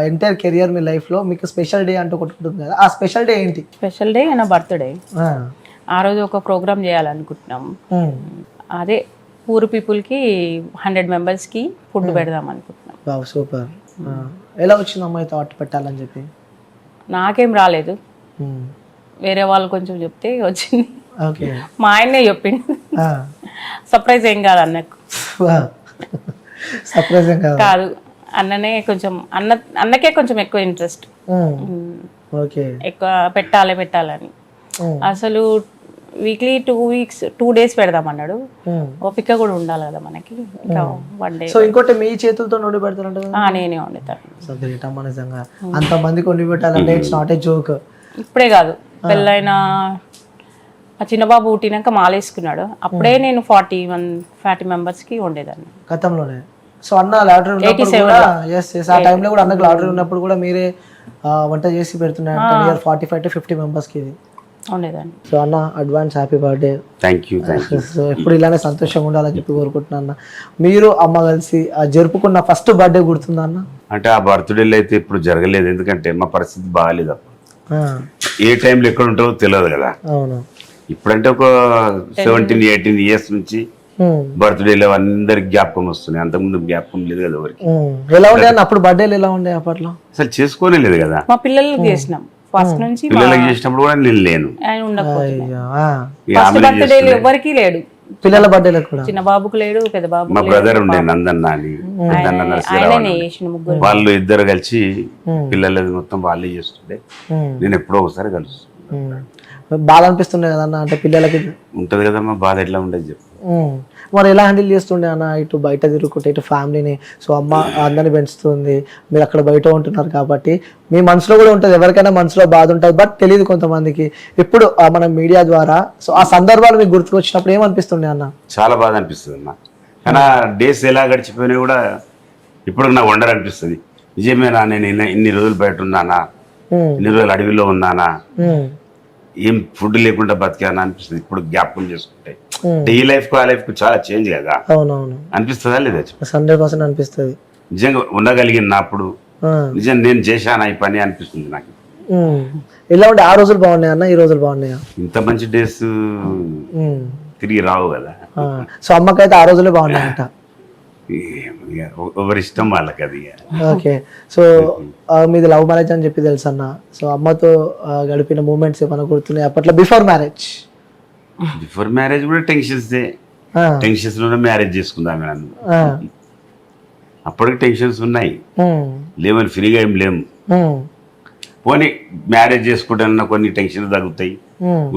ఎంటైర్ కెరియర్, మీ లైఫ్ లో మీకు స్పెషల్ డే అంటూ ఒకటి ఉంటుంది కదా, ఆ స్పెషల్ డే ఏంటి? స్పెషల్ డే నా బర్త్డే. ఆ రోజు ఒక ప్రోగ్రామ్ చేయాలనుకుంటున్నాం. అదే పూర్ పీపుల్ కి 100 members కి ఫుడ్ పెడదాం అనుకుంటున్నాం. సూపర్. ఎలా వచ్చింది అమ్మాయి థాట్ పెట్టాలని చెప్పి? నాకేం రాలేదు, వేరే వాళ్ళు కొంచెం చెప్తే వచ్చింది. మా ఆయనే చెప్పిండు. సర్ప్రైజ్ ఏం కాదు అన్నకు. సర్ప్రైజ్ కాదు, అన్ననే కొంచెం అన్నకే కొంచెం ఎక్కువ ఇంట్రెస్ట్, ఎక్కువ పెట్టాలని. అసలు వీక్లీ 2 days పెడదాం అన్నాడు. ఓపిక కూడా ఉండాలి కదా మనకి. ఇంకా 1 day. సో ఇంకోటి మీ చేతులతో వండి పెడతారంట? నేనే వండుతాను. సో గ్రేట్ అమ్మ, నిజంగా అంత మందికి వండి పెట్టాలంటే ఇట్స్ నాట్ ఏ జోక్. ఇప్పుడే కాదు, పెళ్ళైన ఆ చిన్నబాబు పుట్టినాక మాలేసుకున్నాడు, అప్పుడే నేను 40 members కి వండేదాన్ని గతంలోనే. సో అన్న లాటరీ ఉన్నప్పుడు కూడా, ఆ టైంలో కూడా అన్నకు లాటరీ ఉన్నప్పుడు కూడా మీరే వంట చేసి పెడుతున్నారు 45 to 50 members కి. ఇది ఉండేదాన్ని. సో అన్న advance happy birthday. Thank you. So ఎప్పుడు ఇలానే సంతోషంగా ఉండాలని చెప్పి కోరుకుంటున్నా అన్న. మీరు అమ్మ కలిసి జరుపుకున్న ఫస్ట్ బర్త్డే గుర్తుందా అన్న? అంటే ఆ బర్త్డేలు అయితే ఇప్పుడు జరగలేదు, ఎందుకంటే మా పరిస్థితి బాగాలేదు అప్పుడు. ఏ టైంలో ఎక్కడ ఉంటావో తెలియదు కదా. అవును. ఇప్పుడంటే ఒక 17-18 ఇయర్స్ నుంచి బర్త్డేలు అందరికి జ్ఞాపకం వస్తున్నాయి. అంతకుముందు జ్ఞాపకం లేదు కదా ఎవరికి. ఎలా ఉండే అన్న అప్పుడు బర్త్డేలు? ఎలా ఉండే అప్పట్లో? అసలు చేసుకోనే లేదు కదా. మా పిల్లలకి చేసినాం ఫస్ట్ నుంచి. పిల్లలకి చేసినప్పుడు కూడా నేను లేను. ఆయన ఉండకపోతే ఇక ఆమెనే బర్త్డే చేస్తుండే. ఎవరికి లేడు. పిల్లల బర్త్డేలకు కూడా చిన్న బాబుకు లేడు, పెద్ద బాబు మా బ్రదర్ ఉండే నందన్న అని, పెద్దన్న నరసింహరావు ఆయననే అని. చేసిన ముగ్గురు. వాళ్ళు ఇద్దరు కలిసి పిల్లలది మొత్తం వాళ్ళే చేస్తుండే. నేను ఎప్పుడో ఒకసారి కలుస్తుండే. బాధ అనిపిస్తుండే కదన్న, అంటే పిల్లలకి ఉంటది కదమ్మా బాధ. ఎట్లా ఉండదు చెప్పు. మరి ఎలా హ్యాండిల్ చేస్తుండే అన్న ఇటు బయట తిరుగుకుంటే ఇటు ఫ్యామిలీని? సో అమ్మ అందరిని పెంచుతుంది, మీరు అక్కడ బయట ఉంటున్నారు కాబట్టి మీ మనసులో కూడా ఉంటుంది, ఎవరికైనా మనసులో బాధ ఉంటుంది, బట్ తెలియదు కొంతమందికి. ఇప్పుడు మన మీడియా ద్వారా సో ఆ సందర్భాలు మీకు గుర్తుకొచ్చినప్పుడు ఏమనిపిస్తుండే అన్న? చాలా బాధ అనిపిస్తుంది అమ్మా. కానీ ఆ డేస్ ఎలా గడిచిపోయినా కూడా ఇప్పుడు నాకు వండర్ అనిపిస్తుంది. నిజమేనా, నేను ఇన్ని రోజులు బయట ఉన్నానా, ఇన్ని రోజులు అడవిలో ఉన్నానా, ఏం ఫుడ్ లేకుండా బతికానా అనిపిస్తుంది ఇప్పుడు జ్ఞాపకం చేసుకుంటే. ఈ లైఫ్ కు ఆ లైఫ్ కు చాలా చేంజ్ కదా. అవునవును. అనిపిస్తుందా లేదా? 100% అనిపిస్తుంది. నిజంగా ఉండగలిగినప్పుడు నిజం నేను చేశాను ఈ పని అనిపిస్తుంది నాకు. ఎలా ఉండే ఆ రోజులు? బాగున్నాయి అన్న, ఈ రోజులు బాగున్నాయా? ఇంత మంచి డేస్ తిరిగి రావు కదా. సో అమ్మకైతే ఆ రోజులే బాగున్నాయంట. ఎవరి ఇష్టం వాళ్ళకి అది. ఓకే. సో మీది లవ్ మ్యారేజ్ అని చెప్పి తెలుసు అన్న. సో అమ్మతో గడిపిన మూమెంట్స్ ఏమైనా గుర్తున్నాయి అప్పట్లో బిఫోర్ మ్యారేజ్? బిఫోర్ మ్యారేజ్ కూడా టెన్షన్స్ లోనే మ్యారేజ్ చేసుకుందాం నన్ను. అప్పటికి టెన్షన్స్ ఉన్నాయి, లేవని ఫ్రీగా ఏం లేము. పోనీ మ్యారేజ్ చేసుకుంటానన్న కొన్ని టెన్షన్లు తగ్గుతాయి,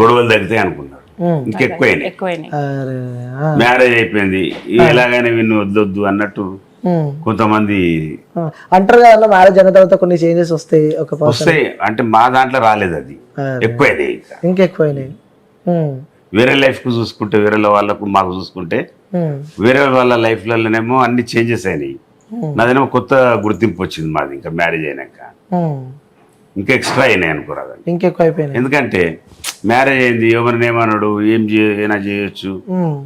గొడవలు తగ్గుతాయి అనుకున్నారు. ఇంకెక్కువైనాయి. మ్యారేజ్ అయిపోయింది, ఎలాగైనా విన్ను వద్దొద్దు అన్నట్టు కొంతమంది అంటారు కదా. మ్యారేజ్ అయిన తర్వాత కొన్ని చేంజెస్ వస్తాయి, వస్తాయి. అంటే మా దాంట్లో రాలేదు, అది ఎక్కువైనాయి, ఇంకెక్కువైనాయి. వేరే లైఫ్ కు చూసుకుంటే, వేరే వాళ్ళకు మాకు చూసుకుంటే, వేరే వాళ్ళ లైఫ్లలోనేమో అన్ని చేంజెస్ అయినాయి. నాదేమో కొత్త గుర్తింపు వచ్చింది మాది. ఇంకా మ్యారేజ్ అయినాక ఇంకా ఎక్స్ట్రా అయినాయి అనుకోరాదు, ఇంకెక్కువ అయిపోయినాయి. ఎందుకంటే మ్యారేజ్ అయింది, ఎవరిని ఏమన్నాడు, ఏమైనా చేయొచ్చు,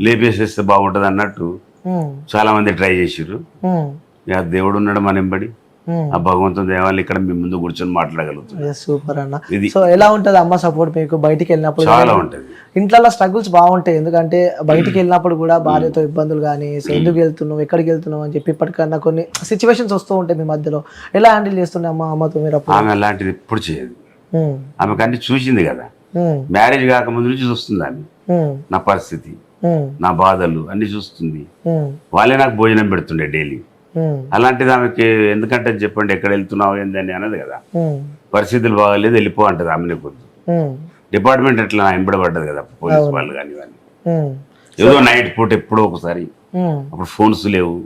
లేపేసేస్తే బాగుంటది అన్నట్టు చాలా మంది ట్రై చేసిర్రు. ఇక దేవుడు ఉన్నాడు మన ఎంబడి, ఆ భగవంతుని దేవాళ్ళు ఇక్కడ మీ ముందు కూర్చొని మాట్లాడగలుగుతుంది. సూపర్ అన్న. సో ఎలా ఉంటది అమ్మ సపోర్ట్ మీకు బయటికి వెళ్ళినప్పుడు? చాలా ఉంటది. ఇంట్లో స్ట్రగుల్స్ బాగుంటాయి, ఎందుకంటే బయటికి వెళ్ళినప్పుడు కూడా భార్యతో ఇబ్బందులు కానీ, సో ఎందుకు వెళ్తున్నావు, ఎక్కడికి వెళ్తున్నావు అని చెప్పి ఇప్పటికన్నా కొన్ని సిచ్యువేషన్స్ వస్తూ ఉంటాయి మీ మధ్యలో. ఎలా హ్యాండిల్ చేస్తుండే అమ్మతో మీరు? ఆమె అలాంటిది ఎప్పుడు చేయదు. ఆమెకు అన్ని చూసింది కదా, మ్యారేజ్ కాకముందు నుంచి చూస్తుంది ఆమె నా పరిస్థితి, నా బాధలు అన్ని చూస్తుంది. వాళ్ళే నాకు భోజనం పెడుతుండే డైలీ. అలాంటిది ఆమెకి ఎందుకంటే చెప్పండి, ఎక్కడ వెళ్తున్నావు ఏందని అన్నది కదా. పరిస్థితులు బాగాలేదు, వెళ్ళిపో అంటది ఆమెనే. కొద్ది డిపార్ట్మెంట్ ఎట్లా ఎంబడబడ్డది కదా, పోలీస్ వాళ్ళు కానీ ఇవన్నీ. ఏదో నైట్ పూట ఎప్పుడో ఒకసారి, అప్పుడు ఫోన్స్ లేవు,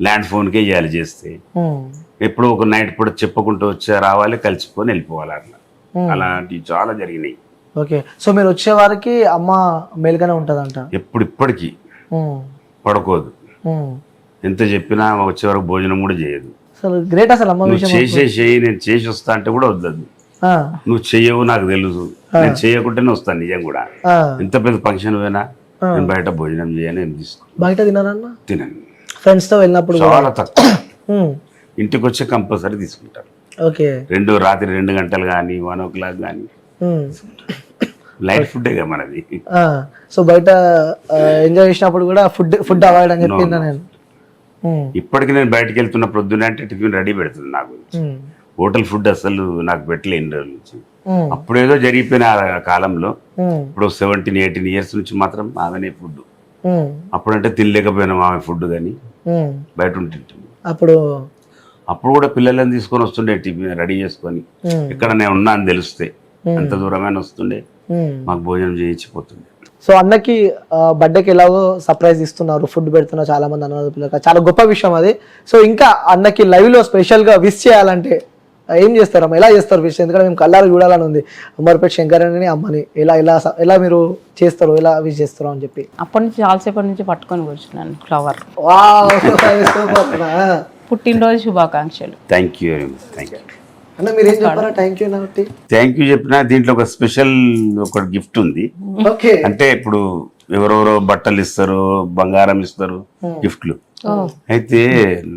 ల్యాండ్ ఫోన్కే చేయాలి చేస్తే. ఎప్పుడో ఒక నైట్ పూట చెప్పుకుంటూ వచ్చా రావాలి, కలిసిపోని వెళ్ళిపోవాలి. అట్లా అలాంటివి చాలా జరిగినాయి. ఓకే. సో మీరు వచ్చే వారికి అమ్మ మేలుగానే ఉంటదంట? ఇప్పటికీ పడుకోదు, ఎంత చెప్పినా వచ్చే వరకు భోజనం కూడా చేయదు. అసలు గ్రేట్ అసలు అమ్మ. నువ్వు చేసేసేయి, నేను చేసి వస్తా అంటే కూడా వద్దదు. నువ్వు చెయ్యవు నాకు తెలుసు, నేను చేయకుండానే వస్తాను. నిజం కూడా ఎంత పెద్ద ఫంక్షన్ పోయినా నేను బయట భోజనం చేయని ఏం తీసుకో. బయట తినారన్నా? తినండి. ఫ్రెండ్స్ తో వెళ్ళినప్పుడు చాలా తక్కువ. ఇంటికి వచ్చి కంపల్సరీ తీసుకుంటారు. రాత్రి 2 గంటలు కానీ 1 o'clock కానీ లైట్ ఫుడ్ మనది. సో బయట ఎంజాయ్ చేసినప్పుడు కూడా ఫుడ్ అవాయిడ్ అని చెప్పిందా నేను? ఇప్పటికి నేను బయటకు వెళ్తున్న ప్రొద్దున అంటే టిఫిన్ రెడీ పెడుతుంది నాకు. హోటల్ ఫుడ్ అసలు నాకు పెట్టలే ఇన్ని రోజుల నుంచి. అప్పుడు ఏదో జరిగిపోయిన ఆ కాలంలో, ఇప్పుడు 17-18 ఇయర్స్ నుంచి మాత్రం ఆమెనే ఫుడ్. అప్పుడంటే తినలేకపోయినాం ఆమె ఫుడ్ కానీ బయట ఉంటుంటుంది. అప్పుడు కూడా పిల్లలని తీసుకొని వస్తుండే టిఫిన్ రెడీ చేసుకొని, ఇక్కడ నేను ఉన్నా అని తెలిస్తే అంత దూరమైన వస్తుండే, మాకు భోజనం చేయించిపోతుండే. సో అన్నకి బర్త్డేకి ఎలాగో సర్ప్రైజ్ ఇస్తున్నారు, ఫుడ్ పెడుతున్నారు చాలా మంది అన్నది పిల్లలకి, చాలా గొప్ప విషయం అది. సో ఇంకా అన్నకి లైవ్ లో స్పెషల్ గా విష్ చేయాలంటే ఏం చేస్తారమ్మా, ఎలా చేస్తారు విష్? ఎందుకంటే మేము కళ్ళారు చూడాలని ఉంది ఉమ్మర్పేట శంకరని అమ్మని. ఎలా మీరు చేస్తారు, ఎలా విష్ చేస్తారు అని చెప్పి? అప్పటి నుంచి చాలాసేపటి నుంచి పట్టుకొని కూర్చున్నాను ఫ్లవర్. పుట్టినరోజు శుభాకాంక్షలు. Thank you very much. Thank you. అన్న మీరేం చెప్పారా థ్యాంక్ యూ కాబట్టి? థ్యాంక్ యూ చెప్పినా దీంట్లో ఒక స్పెషల్ ఒక గిఫ్ట్ ఉంది. ఓకే. అంటే ఇప్పుడు ఎవరెవరో బట్టలు ఇస్తారు, బంగారం ఇస్తారు, గిఫ్ట్లు. అయితే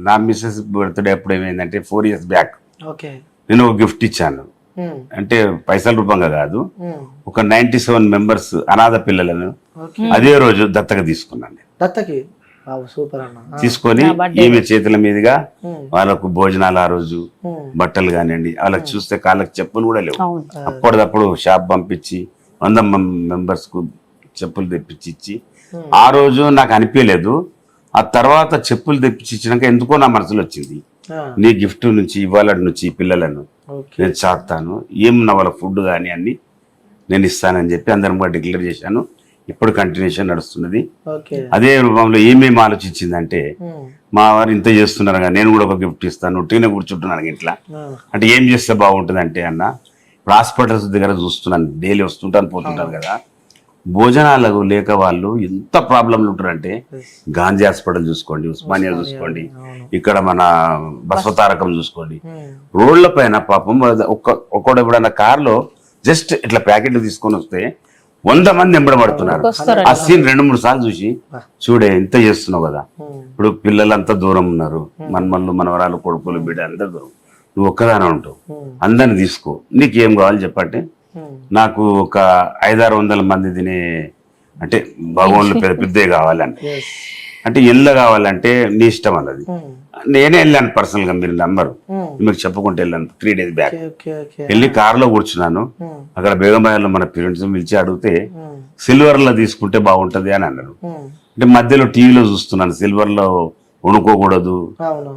నా మిస్సెస్ బర్త్డే అప్పుడు ఏమైందంటే 4 years బ్యాక్ ఓకే. నేను ఒక గిఫ్ట్ ఇచ్చాను. అంటే పైసల రూపంగా కాదు, ఒక 97 members అనాథ పిల్లలను అదే రోజు దత్తగా తీసుకున్నాను. దత్తకి సూపర్ అన్న. తీసుకొని ఈమె చేతుల మీదుగా వాళ్ళకు భోజనాలు ఆ రోజు, బట్టలు కానివ్వండి, వాళ్ళకి చూస్తే కాళ్ళకి చెప్పులు కూడా లేవు. అప్పటిదప్పుడు షాప్ పంపించి 100 members కు చెప్పులు తెప్పించి ఇచ్చి, ఆ రోజు నాకు అనిపించలేదు. ఆ తర్వాత చెప్పులు తెప్పించి ఇచ్చినాక ఎందుకో నా మనసులో వచ్చింది, నీ గిఫ్ట్ నుంచి ఇవాళ నుంచి పిల్లలను నేను చాస్తాను, ఏమన్నా వాళ్ళ ఫుడ్ కానీ అన్ని నేను ఇస్తానని చెప్పి అందరం కూడా డిక్లేర్ చేశాను. ఇప్పుడు కంటిన్యూషన్ నడుస్తున్నది. అదే రూపంలో ఏమేమి ఆలోచించిందంటే, మా వారు ఇంత చేస్తున్నారు కదా నేను కూడా ఒక గిఫ్ట్ ఇస్తాను, ఉట్టిగానే కూర్చుంటున్నాను ఇంట్లో అంటే ఏం చేస్తే బాగుంటుంది అంటే, అన్న ఇప్పుడు హాస్పిటల్స్ దగ్గర చూస్తున్నాను, డైలీ వస్తుంటాను పోతుంటాను కదా, భోజనాలకు లేక వాళ్ళు ఎంత ప్రాబ్లంలు ఉంటారంటే, గాంధీ హాస్పిటల్ చూసుకోండి, ఉస్మానియా చూసుకోండి, ఇక్కడ మన బసవతారకం చూసుకోండి, రోడ్ల పైన పాపం ఒక్కడు ఎప్పుడన్నా కార్లో జస్ట్ ఇట్లా ప్యాకెట్లు తీసుకొని వస్తే 100 మంది ఎంబడబడుతున్నారు. ఆ సీన్ 2-3 సార్లు చూసి, చూడే ఇంత చేస్తున్నావు కదా, ఇప్పుడు పిల్లలంతా దూరం ఉన్నారు, మనమల్లు మనవరాలు కొడుకులు బిడ్డ అంతా దూరం, నువ్వు ఒక్కదానే ఉంటావు, అందరిని తీసుకో, నీకేం కావాలి చెప్పంటే, నాకు ఒక 500-600 మంది తినే అంటే భగవాన్లు పెద్దవి కావాలంటే, అంటే ఎల్ల కావాలంటే నీ ఇష్టం అన్నది. నేనే వెళ్ళాను పర్సనల్ గా, మీరు నంబరు మీకు చెప్పుకుంటూ వెళ్ళాను 3 days బ్యాక్. వెళ్ళి కారులో కూర్చున్నాను, అక్కడ బేగంబాయిలో మన పేరెంట్స్ పిలిచి అడిగితే సిల్వర్ లో తీసుకుంటే బాగుంటది అని అన్నారు. అంటే మధ్యలో టీవీలో చూస్తున్నాను, సిల్వర్ లో వణుకోకూడదు,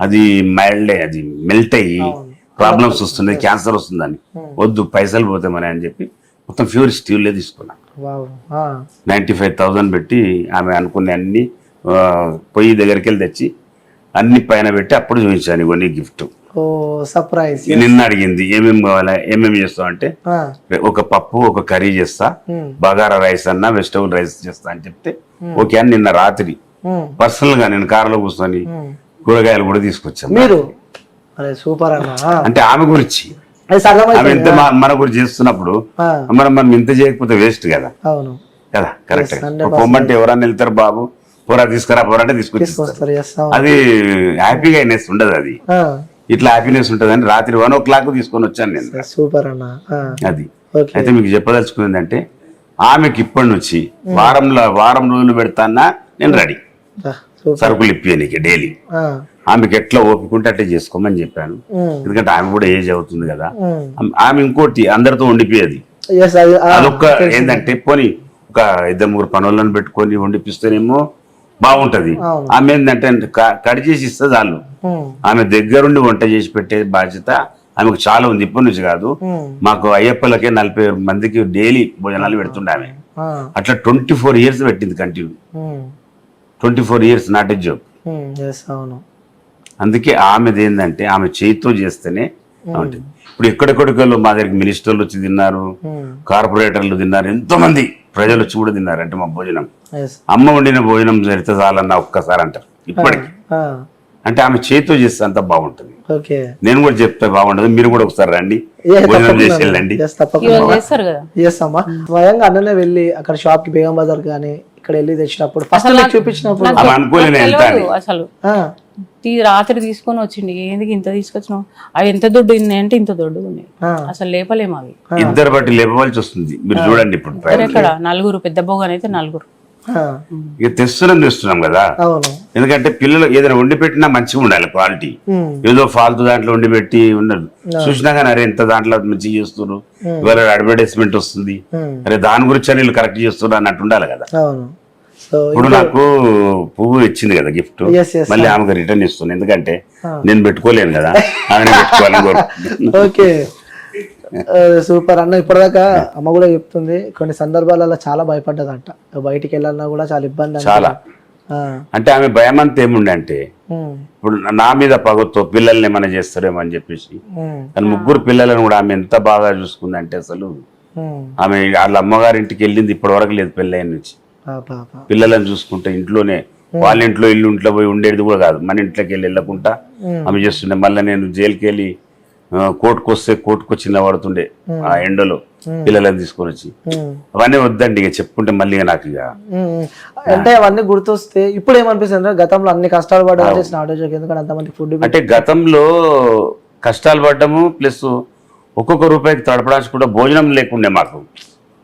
అది మైల్డే, అది మెల్ట్ అయ్యి ప్రాబ్లమ్స్ వస్తున్నాయి, క్యాన్సర్ వస్తుందని, వద్దు పైసలు పోతే మరి అని చెప్పి మొత్తం ప్యూర్ స్టీల్ తీసుకున్నాను. 95,000 పెట్టి ఆమె అనుకునే అన్ని పొయ్యి దగ్గరికి వెళ్ళి తెచ్చి అన్ని పైన పెట్టి అప్పుడు చూపించాను, ఇవన్నీ గిఫ్ట్. సర్ప్రైజ్. నిన్న అడిగింది ఏమేమి కావాలా, ఏమేమి చేస్తావు అంటే, ఒక పప్పు ఒక కర్రీ చేస్తా, బగారా రైస్ అన్నా వెజిటబుల్ రైస్ చేస్తా అని చెప్తే ఓకే అని నిన్న రాత్రి పర్సనల్ గా నేను కారులో కూర్చొని కూరగాయలు కూడా తీసుకొచ్చాను. మీరు సూపర్ అన్న. అంటే ఆమె గురించి, ఆమె ఎంత మన గురించి చేస్తున్నప్పుడు మనం ఇంత చేయకపోతే వేస్ట్ కదా కదా. కరెక్ట్. పొమ్మంటే ఎవరన్నా వెళ్తారు, బాబు పోరా తీసుకురా పోరా అంటే తీసుకొచ్చి, అది హ్యాపీగా ఉండదు, అది ఇట్లా హ్యాపీనెస్ ఉంటది అని రాత్రి 1 o'clock తీసుకొని వచ్చాను నేను. సూపర్ అన్న. అది అయితే మీకు చెప్పదలుచుకుంది అంటే, ఆమెకి ఇప్పటి నుంచి వారం రోజులు పెడతానా నేను రెడీ, సరుకులు ఇప్పియనికి డైలీ. ఆమెకి ఎట్లా ఓపికంటే అట్లా చేసుకోమని చెప్పాను, ఎందుకంటే ఆమె కూడా ఏజ్ అవుతుంది కదా. ఆమె ఇంకోటి అందరితో వండిపోయేది, అదొక్క ఏంటంటే పోనీ ఒక 2-3 పనులను పెట్టుకొని వండిపిస్తేనేమో బాగుంటది. ఆమె ఏంటంటే కట్ చేసి ఇస్తే చాలు, ఆమె దగ్గరుండి వంట చేసి పెట్టే బాధ్యత ఆమెకు చాలా ఉంది. ఇప్పటి నుంచి కాదు, మాకు అయ్యప్పలకే 40 మందికి డైలీ భోజనాలు పెడుతుండే ఆమె. అట్లా 24 years పెట్టింది continue, 24 years not a joke. అందుకే ఆమెది ఏంటంటే ఆమె చేతితో చేస్తేనే ఉంటుంది. ఇప్పుడు ఎక్కడెక్కడికల్లో మా దగ్గరికి మినిస్టర్లు వచ్చి తిన్నారు, కార్పొరేటర్లు తిన్నారు, ఎంతో మంది ప్రజలు వచ్చి కూడా తిన్నారు. అంటే మా భోజనం, అమ్మ వండిన భోజనం జరిగితే చాలన్నా ఒక్కసారి అంటారు ఇప్పటికి. అంటే ఆమె చేతితో చేస్తే అంత బాగుంటుంది. నేను కూడా చెప్తే బాగుంటది, మీరు కూడా ఒకసారి రండి, భోజనం చేసి వెళ్ళండి. స్వయంగా అన్ననే వెళ్ళి అక్కడ షాప్ కి బేగం బజార్ కానీ ఇక్కడ వెళ్ళి తెచ్చినప్పుడు ఫస్ట్ చూపించినప్పుడు అసలు రాత్రి తీసుకొని వచ్చింది, ఎందుకు ఇంత తీసుకొచ్చినావు, అవి ఎంత దొడ్డు ఉంది అంటే ఇంత దొడ్డు ఉన్నాయి, అసలు లేపలేము అవి. ఇద్దరు బట్టి లేపవలసి వస్తుంది. మీరు చూడండి ఇప్పుడు ఇక్కడ 4 పెద్ద బోగనైతే 4 ఇక తెస్తున్నాం కదా. ఎందుకంటే పిల్లలు ఏదైనా వండి పెట్టినా మంచిగా ఉండాలి క్వాలిటీ, ఏదో ఫాల్తు దాంట్లో వండి పెట్టి ఉండదు. చూసినా కానీ అరే ఎంత దాంట్లో మంచిగా చేస్తున్నారు, ఇవాళ అడ్వర్టైజ్మెంట్ వస్తుంది, అరే దాని గురించి అని వీళ్ళు కరెక్ట్ చేస్తున్నారు అన్నట్టు ఉండాలి కదా. ఇప్పుడు నాకు పువ్వు ఇచ్చింది కదా గిఫ్ట్, మళ్ళీ ఆమెకు రిటర్న్ ఇస్తుంది, ఎందుకంటే నేను పెట్టుకోలేను కదా, ఆమె పెట్టుకోవాలని. ఓకే సూపర్ అన్న. ఇప్పటిదాకా అమ్మ కూడా చెప్తుంది కొన్ని సందర్భాలలో చాలా భయపడ్డదంట, బయటికి వెళ్ళాలన్నా కూడా చాలా ఇబ్బంది. చాలా అంటే ఆమె భయం అంతా ఏముండే అంటే, ఇప్పుడు నా మీద పగతో పిల్లల్ని ఏమైనా చేస్తారేమో అని చెప్పేసి, కానీ 3 పిల్లలను కూడా ఆమె ఎంత బాగా చూసుకుంది అంటే, అసలు ఆమె వాళ్ళ అమ్మగారింటికి వెళ్ళింది ఇప్పటి వరకు లేదు పెళ్ళైన నుంచి. పిల్లలను చూసుకుంటే ఇంట్లోనే, వాళ్ళ ఇంట్లో పోయి ఉండేది కూడా కాదు, మన ఇంట్లోకి వెళ్ళకుండా ఆమె చేస్తుండే. మళ్ళీ నేను జైలుకి వెళ్ళి కోర్టుకు వస్తే కోర్టుకు చిన్న పడుతుండే ఆ ఎండలో పిల్లలని తీసుకొని వచ్చి అవన్నీ వద్దండి ఇక చెప్పుకుంటే మళ్ళీ నాకు ఇక అంటే అవన్నీ గుర్తొస్తే ఇప్పుడు ఏమనిపిస్తుంది అంటే గతంలో అన్ని కష్టాలు పడ్డా స్టార్ట్ వచ్చాక ఎందుకంటే అంతమంది ఫుడ్ అంటే గతంలో కష్టాలు పడ్డము ప్లస్ ఒక్కొక్క రూపాయికి తడపడానికి కూడా భోజనం లేకుండే మాకు.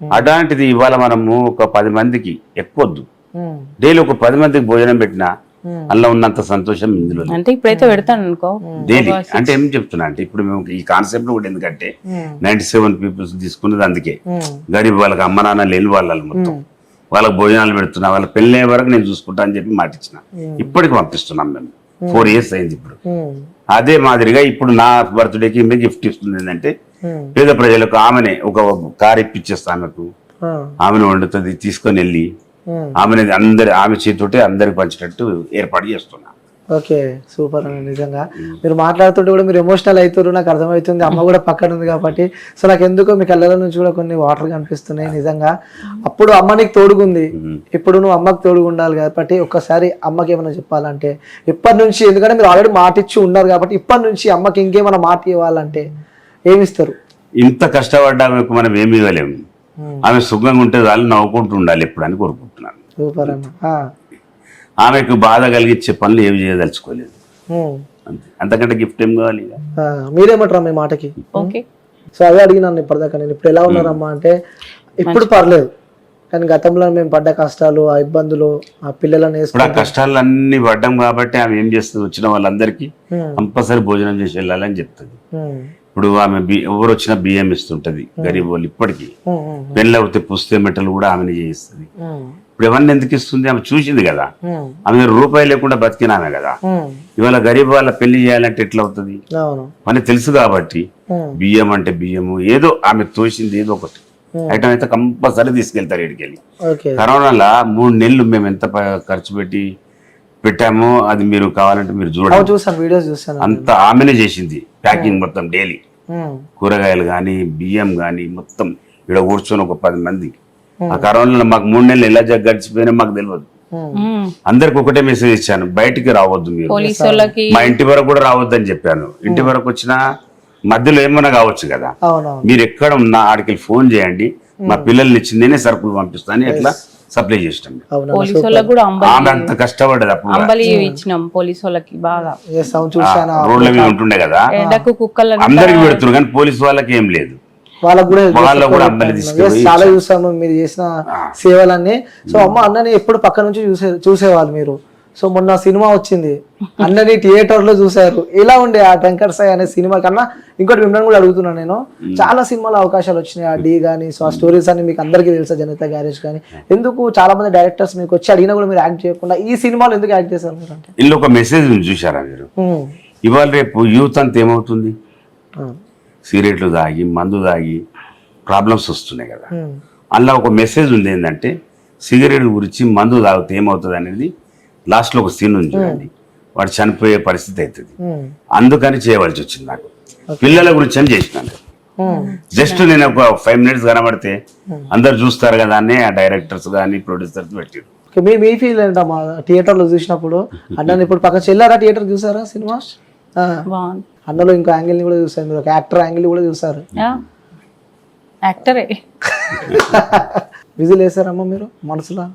అలాంటిది ఇవాళ మనము ఒక 10 మందికి ఎక్కువద్దు డైలీ ఒక 10 మందికి భోజనం పెట్టినా అందులో ఉన్నంత సంతోషం ఇందులో అంటే ఇప్పుడైతే పెడతాను అనుకో డైలీ. అంటే ఏం చెప్తున్నా అంటే ఇప్పుడు మేము ఈ కాన్సెప్ట్ కూడా ఎందుకంటే 97 పీపుల్స్ తీసుకున్నది అందుకే గరీబ్ వాళ్ళకి అమ్మ నాన్న లేని వాళ్ళు మొత్తం వాళ్ళకి భోజనాలు పెడుతున్నా వాళ్ళ పెళ్ళే వరకు నేను చూసుకుంటా అని చెప్పి మాట ఇచ్చిన. ఇప్పటికి పంపిస్తున్నాం మేము 4 years అయింది ఇప్పుడు. అదే మాదిరిగా ఇప్పుడు నా బర్త్డేకి మేము గిఫ్ట్ ఇస్తుంది ఏంటంటే పేద ప్రజలకు ఆమెనే ఒక కార్ ఇప్పించేస్తా ఆమెకు, ఆమెను వండుతుంది తీసుకొని వెళ్ళి ఆమె ఆమె చేతితోటి అందరికి పంచేటట్టు ఏర్పాటు చేస్తున్నా. ఓకే సూపర్ అండి. నిజంగా మీరు మాట్లాడుతుంటే కూడా మీరు ఎమోషనల్ అవుతారు, నాకు అర్థమవుతుంది. అమ్మ కూడా పక్కన ఉంది కాబట్టి. సో నాకు ఎందుకో మీ కళ్ళ నుంచి కూడా కొన్ని వాటర్ కనిపిస్తున్నాయి. నిజంగా అప్పుడు అమ్మ నీకు తోడుగుంది, ఇప్పుడు నువ్వు అమ్మకి తోడుగా ఉండాలి కాబట్టి ఒక్కసారి అమ్మకి ఏమైనా చెప్పాలంటే ఇప్పటి నుంచి, ఎందుకంటే మీరు ఆల్రెడీ మాట ఇచ్చి ఉన్నారు కాబట్టి ఇప్పటి నుంచి అమ్మకి ఇంకేమైనా మాట ఇవ్వాలంటే ఏమిస్తారు? ఇంత కష్టపడ్డా మనం ఏమి ఇవ్వలేము. ఆమె సుఖంగా ఉంటే వాళ్ళు నవ్వుకుంటూ ఉండాలి ఎప్పుడు అని కోరుకుంటున్నాను. సూపర్ అన్న. ఆమెకు బాధ కలిగించే పనులు ఏమి చేయదలుచుకోలేదు. అంతకంటే గిఫ్ట్ ఏం కావాలి? మీరేమంటారా మీ మాటకి? ఓకే. సో అదే అడిగినాను ఇప్పటిదాకా నేను. ఇప్పుడు ఎలా ఉన్నారమ్మా అంటే ఇప్పుడు పర్లేదు, కానీ గతంలో మేము పడ్డ కష్టాలు, ఆ ఇబ్బందులు, ఆ పిల్లలను ఇప్పుడు ఆ కష్టాలు అన్ని పడ్డాం కాబట్టి ఆమె ఏం చేస్తుంది, వచ్చిన వాళ్ళందరికీ కంపల్సరీ భోజనం చేసి వెళ్ళాలని చెప్తుంది. ఇప్పుడు ఆమె ఎవరు వచ్చినా బియ్యం ఇస్తుంటది గరీబ్ వాళ్ళు. ఇప్పటికీ పెళ్ళి అవుతే పుస్తే మెట్టలు కూడా ఆమెను చేయిస్తుంది. ఇప్పుడు ఎవరిని ఎందుకు ఇస్తుంది? ఆమె చూసింది కదా, ఆమె రూపాయి లేకుండా బతికినామే కదా. ఇవాళ గరీబ్ వాళ్ళ పెళ్లి చేయాలంటే ఎట్లా అవుతుంది అని తెలుసు కాబట్టి బియ్యం అంటే బియ్యము ఏదో ఆమె తోసింది ఏదో ఒకటి ఐటమ్ అయితే కంపల్సరీ తీసుకెళ్తారు ఇక్కడికి వెళ్ళి. కరోనాలో 3 నెలలు మేము ఎంత ఖర్చు పెట్టామో అది మీరు కావాలంటే మీరు చూడండి. అంత ఆమెనే చేసింది ప్యాకింగ్ మొత్తం డైలీ. కూరగాయలు కానీ బియ్యం కానీ మొత్తం ఇక్కడ కూర్చొని ఒక 10 మంది. ఆ కరోనాలో మాకు 3 నెలలు ఎలా గడిచిపోయినా మాకు తెలియదు. అందరికి ఒకటే మెసేజ్ ఇచ్చాను, బయటికి రావద్దు మీరు, మా ఇంటి వరకు కూడా రావద్దు అని చెప్పాను. ఇంటి వరకు వచ్చినా మధ్యలో ఏమన్నా కావచ్చు కదా, మీరు ఎక్కడ ఉన్నా ఆడికి ఫోన్ చేయండి, మా పిల్లల్ని ఇచ్చి నేనే సరుకులు పంపిస్తాను ఎట్లా సప్లై చేస్తాం. ఆమె అంత కష్టపడ్డది. అప్పుడు రోడ్ల మీద ఉంటుండే కదా, అందరికి పెడుతున్నారు కానీ పోలీసు వాళ్ళకి ఏం లేదు. వాళ్ళకు కూడా చాలా చూసాము మీరు చేసిన సేవలన్నీ. సో అమ్మ అన్నని ఎప్పుడు పక్క నుంచి చూసేవాళ్ళు మీరు. సో మొన్న సినిమా వచ్చింది, అన్నని థియేటర్ లో చూసారు. ఎలా ఉండే ఆ టంకర్ సాయి అనే సినిమా కన్నా? ఇంకోటి మిమ్మల్ని కూడా అడుగుతున్నాను నేను, చాలా సినిమాలో అవకాశాలు వచ్చినాయి, ఆ డి కానీ, సో ఆ స్టోరీస్ అని మీకు అందరికీ తెలుసా, జనతా గ్యారేజ్ కానీ. ఎందుకు చాలా మంది డైరెక్టర్స్ మీకు వచ్చి అడిగినా కూడా మీరు యాక్ట్ చేయకుండా ఈ సినిమాలో ఎందుకు యాక్ట్ చేశారు మీరు? అంటే ఇందులో ఒక మెసేజ్ చూసారా మీరు? ఇవాళ రేపు యూత్ అంతా ఏమవుతుంది, సిగరెట్లు తాగి మందు తాగి ప్రాబ్లమ్స్ వస్తున్నాయి కదా. అందులో ఒక మెసేజ్ ఉంది ఏంటంటే సిగరెట్ గురించి, మందు తాగితే ఏమవుతుంది అనేది లాస్ట్లో ఒక సీన్ ఉంది చూడండి. వాడు చనిపోయే పరిస్థితి అవుతుంది. అందుకని చేయవలసి వచ్చింది నాకు. పిల్లల గురించి అని చేసినాను. జస్ట్ నేను ఒక 5 minutes కనబడితే అందరు చూస్తారు కదా అని ఆ డైరెక్టర్స్ కానీ ప్రొడ్యూసర్స్ పెట్టారు. మీ ఫీల్ ఏంటమ్మా థియేటర్ లో చూసినప్పుడు? అన్న ఇప్పుడు పక్కన చెల్లారా థియేటర్ చూసారా సినిమా? అన్నలో ఇంకో యాంగిల్ ని కూడా చూసారు, మీరు ఒక యాక్టర్ యాంగిల్ కూడా చూసారు. యాక్టరే. విజిల్ వేసారమ్మా మీరు మనసులో?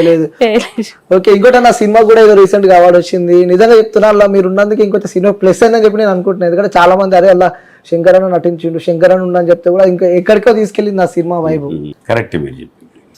లేదు. ఓకే. ఇంకోటి నా సినిమా కూడా ఏదో రీసెంట్ గా అవార్డు వచ్చింది. నిజంగా చెప్తున్నా, అలా మీరు ఉన్నందుకు ఇంకొక సినిమా ప్లస్ అని చెప్పి నేను అనుకుంటున్నాను. ఎందుకంటే చాలా మంది అదే అలా శంకరన్న నటించిండు, శంకరన్న ఉండని చెప్తే కూడా ఇంకా ఎక్కడికో తీసుకెళ్ళింది ఆ సినిమా వైబ్. కరెక్ట్ మీరు